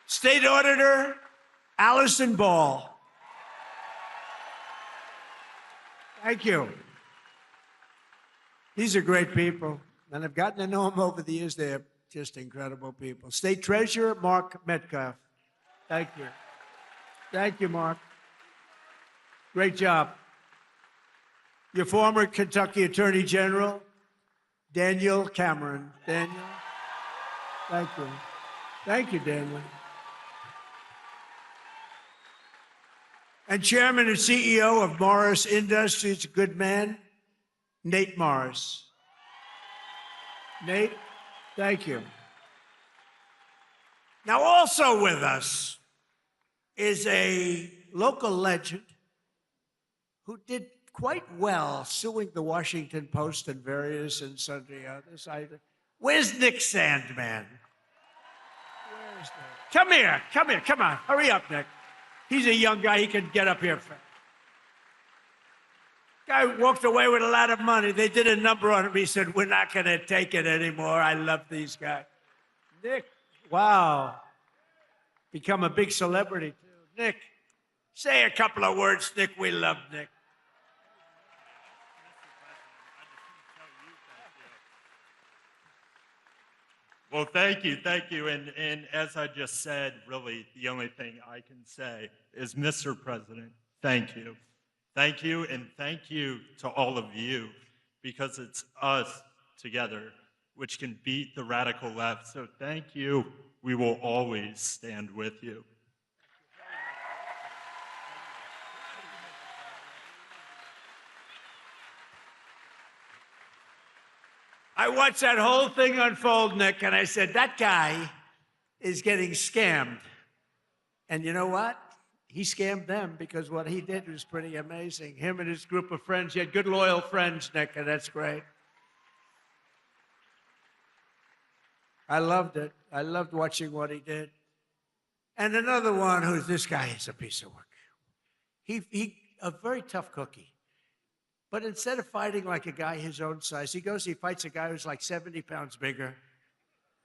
State Auditor, Allison Ball. Thank you. These are great people, and I've gotten to know them over the years. They're just incredible people. State Treasurer, Mark Metcalf. Thank you. Thank you, Mark. Great job. Your former Kentucky Attorney General, Daniel Cameron. Daniel. Thank you. Thank you, Daniel. And Chairman and CEO of Morris Industries, a good man, Nate Morris. Nate, thank you. Now, also with us is a local legend who did quite well suing the Washington Post and various and sundry others. Where's Nick Sandman? Where's Nick? Come here, come on. Hurry up, Nick. He's a young guy, he can get up here. Guy walked away with a lot of money. They did a number on him. He said, we're not going to take it anymore. I love these guys. Nick, wow. Become a big celebrity, too. Nick, say a couple of words, Nick. We love Nick. Well, thank you. And as I just said, really, the only thing I can say is, Mr. President, thank you. Thank you, and thank you to all of you, because it's us together which can beat the radical left. So thank you. We will always stand with you. I watched that whole thing unfold, Nick, and I said, that guy is getting scammed. And you know what? He scammed them, because what he did was pretty amazing. Him and his group of friends. He had good, loyal friends, Nick, and that's great. I loved it. I loved watching what he did. And another one who's, this guy is a piece of work. He a very tough cookie. But instead of fighting like a guy his own size, he fights a guy who's like 70 pounds bigger,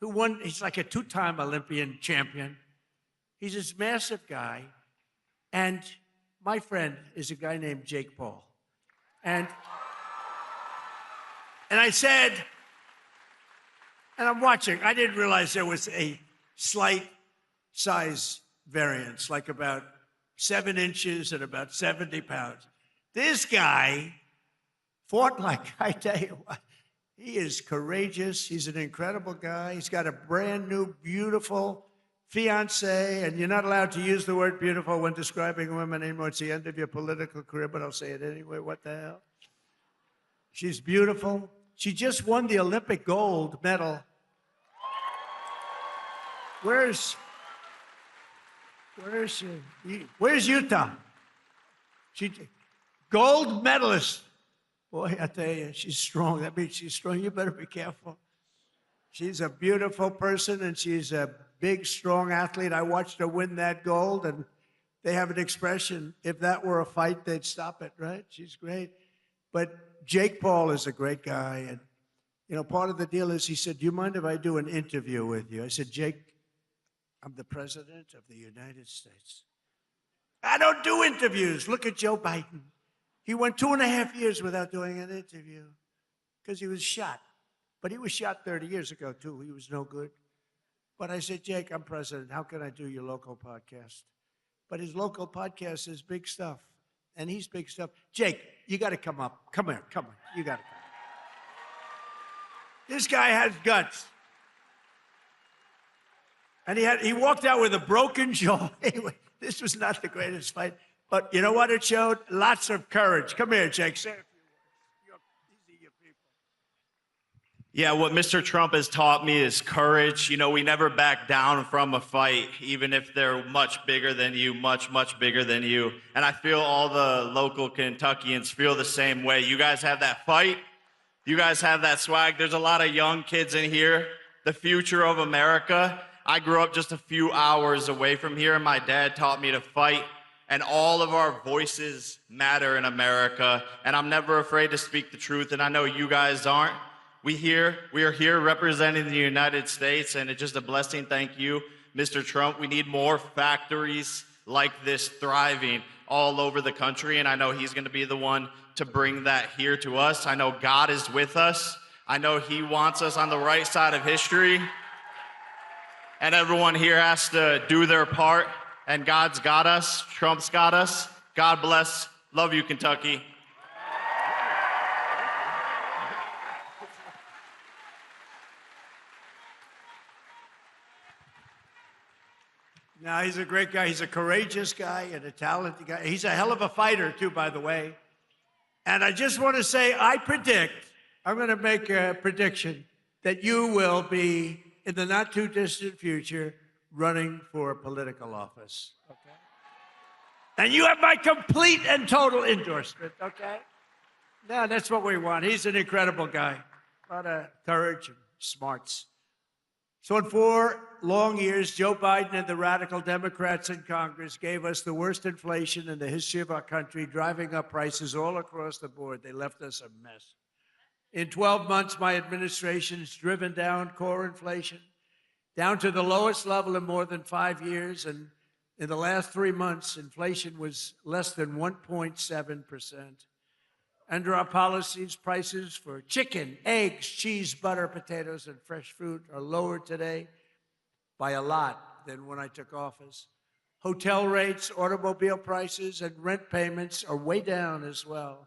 who won, he's like a two-time Olympian champion. He's this massive guy. And my friend is a guy named Jake Paul. And I said, and I'm watching, I didn't realize there was a slight size variance, like about 7 inches and about 70 pounds. This guy fought like, I tell you what, he is courageous. He's an incredible guy. He's got a brand new, beautiful fiance, and you're not allowed to use the word beautiful when describing a woman anymore. It's the end of your political career, but I'll say it anyway. What the hell? She's beautiful. She just won the Olympic gold medal. Where's she? Where's Utah? She gold medalist. Boy, I tell you, she's strong. That means she's strong. You better be careful. She's a beautiful person, and she's a big, strong athlete. I watched her win that gold, and they have an expression, if that were a fight, they'd stop it, right? She's great. But Jake Paul is a great guy, and you know, part of the deal is he said, do you mind if I do an interview with you? I said, Jake, I'm the president of the United States. I don't do interviews. Look at Joe Biden. He went 2.5 years without doing an interview because he was shot. But he was shot 30 years ago, too. He was no good. But I said, Jake, I'm president. How can I do your local podcast? But his local podcast is big stuff, and he's big stuff. Jake, you got to come up. Come here. Come on. You got to come. This guy has guts. And he walked out with a broken jaw. Anyway, this was not the greatest fight. But you know what it showed? Lots of courage. Come here, Jake. Say a few words. These are your people. Yeah, what Mr. Trump has taught me is courage. You know, we never back down from a fight, even if they're much bigger than you, much, much bigger than you. And I feel all the local Kentuckians feel the same way. You guys have that fight. You guys have that swag. There's a lot of young kids in here. The future of America. I grew up just a few hours away from here, and my dad taught me to fight. And all of our voices matter in America. And I'm never afraid to speak the truth, and I know you guys aren't. We are here representing the United States, and it's just a blessing. Thank you, Mr. Trump. We need more factories like this thriving all over the country, and I know he's going to be the one to bring that here to us. I know God is with us. I know he wants us on the right side of history. And everyone here has to do their part. And God's got us. Trump's got us. God bless. Love you, Kentucky. No, he's a great guy. He's a courageous guy and a talented guy. He's a hell of a fighter, too, by the way. And I just want to say, I'm going to make a prediction that you will be, in the not too distant future, running for political office, okay? And you have my complete and total endorsement, okay? No, that's what we want. He's an incredible guy. A lot of courage and smarts. So in 4 long years, Joe Biden and the radical Democrats in Congress gave us the worst inflation in the history of our country, driving up prices all across the board. They left us a mess. In 12 months, my administration has driven down core inflation down to the lowest level in more than 5 years. And in the last 3 months, inflation was less than 1.7%. Under our policies, prices for chicken, eggs, cheese, butter, potatoes, and fresh fruit are lower today by a lot than when I took office. Hotel rates, automobile prices, and rent payments are way down as well.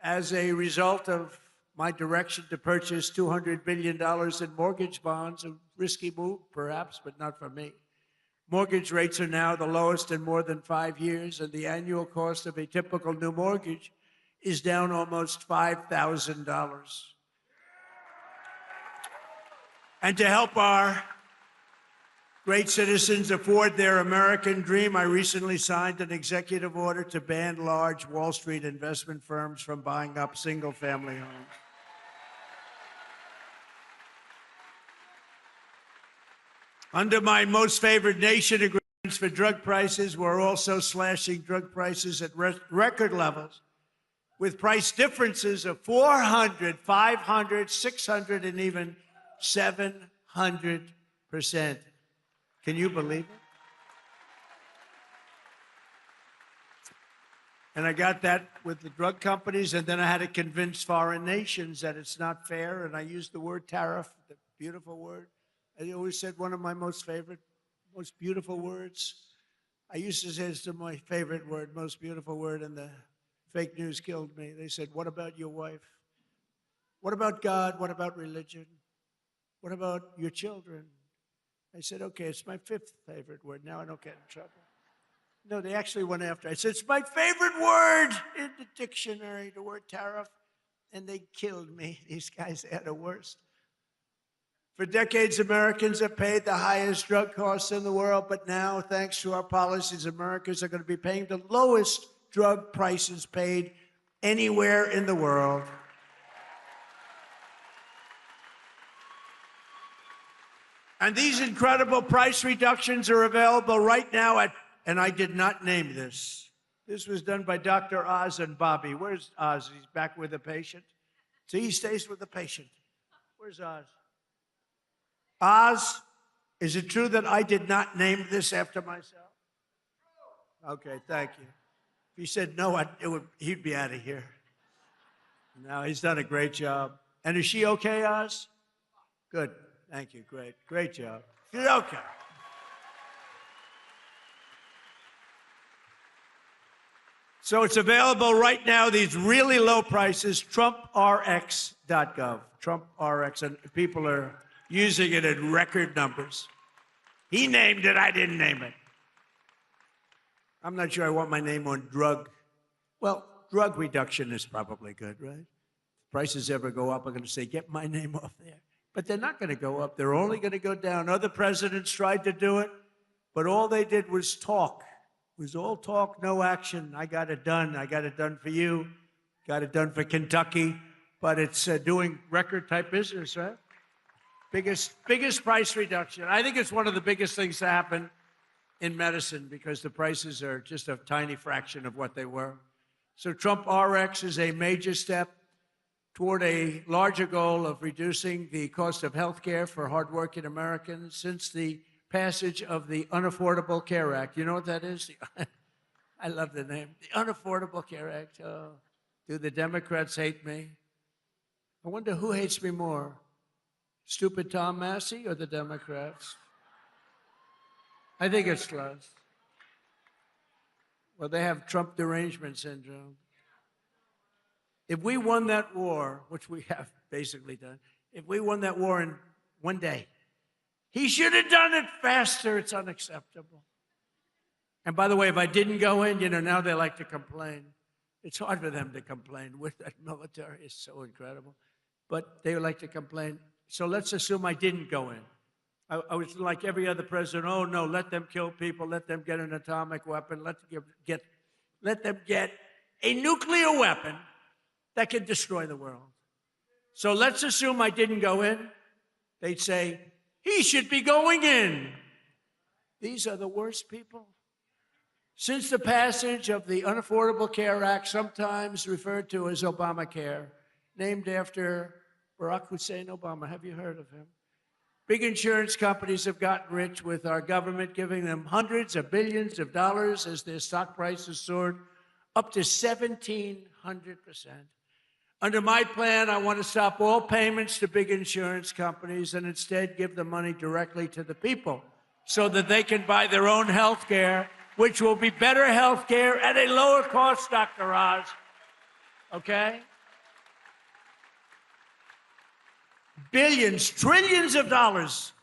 As a result of my direction to purchase $200 billion in mortgage bonds, a risky move, perhaps, but not for me. Mortgage rates are now the lowest in more than 5 years, and the annual cost of a typical new mortgage is down almost $5,000. And to help our great citizens afford their American dream, I recently signed an executive order to ban large Wall Street investment firms from buying up single-family homes. Under my most favored nation agreements for drug prices, we're also slashing drug prices at record levels, with price differences of 400, 500, 600, and even 700%. Can you believe it? And I got that with the drug companies, and then I had to convince foreign nations that it's not fair, and I used the word tariff, the beautiful word. I always said one of my most favorite, most beautiful words. I used to say it's my favorite word, most beautiful word, and the fake news killed me. They said, what about your wife? What about God? What about religion? What about your children? I said, okay, it's my 5th favorite word. Now I don't get in trouble. No, they actually went after. I said, it's my favorite word in the dictionary, the word tariff. And they killed me. These guys are the worst. For decades, Americans have paid the highest drug costs in the world, but now, thanks to our policies, Americans are going to be paying the lowest drug prices paid anywhere in the world. And these incredible price reductions are available right now at, and I did not name this. This was done by Dr. Oz and Bobby. Where's Oz? He's back with the patient. See, he stays with the patient. Where's Oz? Oz, is it true that I did not name this after myself? Okay, thank you. If he said no, he'd be out of here. No, he's done a great job. And is she okay, Oz? Good. Thank you. Great. Great job. She's okay. So it's available right now, these really low prices, TrumpRx.gov. TrumpRx, and people are using it in record numbers. He named it, I didn't name it. I'm not sure I want my name on drug. Well, drug reduction is probably good, right? If prices ever go up, I'm going to say, get my name off there. But they're not going to go up. They're only going to go down. Other presidents tried to do it, but all they did was talk. It was all talk, no action. I got it done. I got it done for you. Got it done for Kentucky. But it's doing record-type business, right? Biggest price reduction. I think it's one of the biggest things to happen in medicine because the prices are just a tiny fraction of what they were. So Trump RX is a major step toward a larger goal of reducing the cost of health care for hardworking Americans since the passage of the Unaffordable Care Act. You know what that is? I love the name. The Unaffordable Care Act. Oh, do the Democrats hate me? I wonder who hates me more, stupid Tom Massey or the Democrats? I think it's close. Well, they have Trump derangement syndrome. If we won that war, which we have basically done, if we won that war in one day, he should have done it faster. It's unacceptable. And by the way, if I didn't go in, now they like to complain. It's hard for them to complain. With that military is so incredible. But they like to complain. So let's assume I didn't go in. I was like every other president. Oh, no, let them kill people. Let them get an atomic weapon. Let them get a nuclear weapon that can destroy the world. So let's assume I didn't go in. They'd say, he should be going in. These are the worst people. Since the passage of the Unaffordable Care Act, sometimes referred to as Obamacare, named after Barack Hussein Obama. Have you heard of him? Big insurance companies have gotten rich with our government giving them hundreds of billions of dollars as their stock prices soared up to 1,700%. Under my plan, I want to stop all payments to big insurance companies and instead give the money directly to the people so that they can buy their own health care, which will be better health care at a lower cost, Dr. Oz. Okay? Billions, trillions of dollars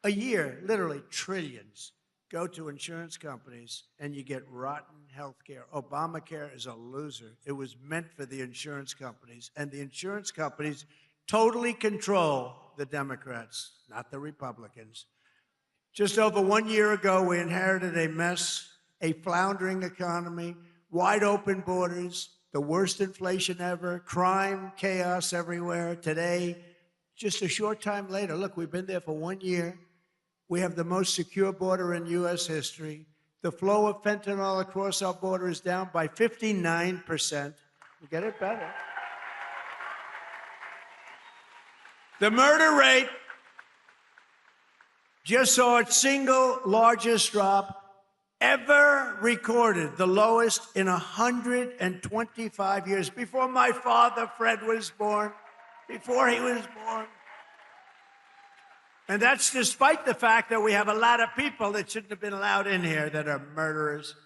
a year, literally trillions, go to insurance companies and you get rotten health care. Obamacare is a loser. It was meant for the insurance companies, and the insurance companies totally control the Democrats, not the Republicans. Just over 1 year ago, we inherited a mess, a floundering economy, wide open borders, the worst inflation ever, crime, chaos everywhere. Today, just a short time later, look, we've been there for 1 year. We have the most secure border in U.S. history. The flow of fentanyl across our border is down by 59%. We get it better. The murder rate just saw its single largest drop ever recorded, the lowest in 125 years, before my father, Fred, was born, before he was born. And that's despite the fact that we have a lot of people that shouldn't have been allowed in here that are murderers.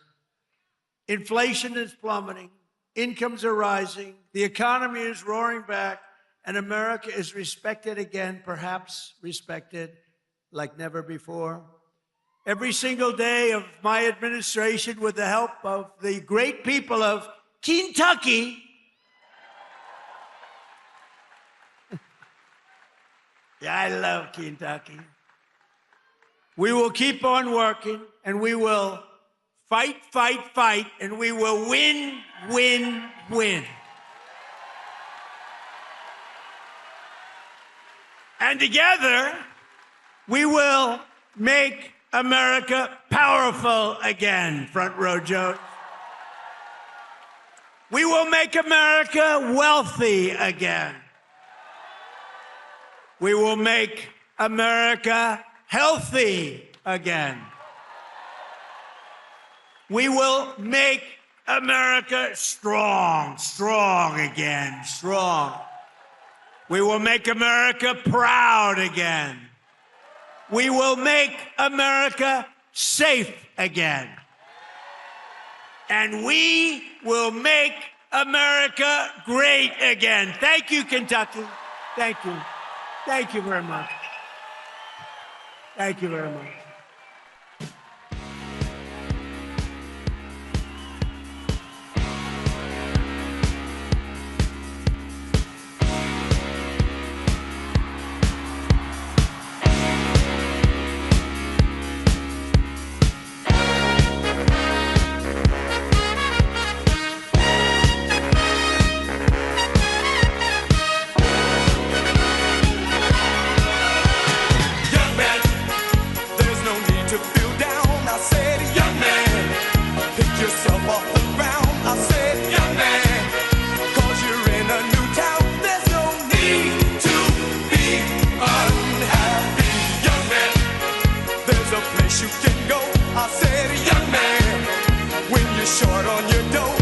Inflation is plummeting. Incomes are rising. The economy is roaring back. And America is respected again, perhaps respected like never before. Every single day of my administration, with the help of the great people of Kentucky, yeah, I love Kentucky. We will keep on working, and we will fight, fight, fight, and we will win, win, win. And together, we will make America powerful again, front row Joe. We will make America wealthy again. We will make America healthy again. We will make America strong again, strong. We will make America proud again. We will make America safe again. And we will make America great again. Thank you, Kentucky. Thank you. Thank you very much. Thank you very much. You can go. I said, young man, when you're short on your dough.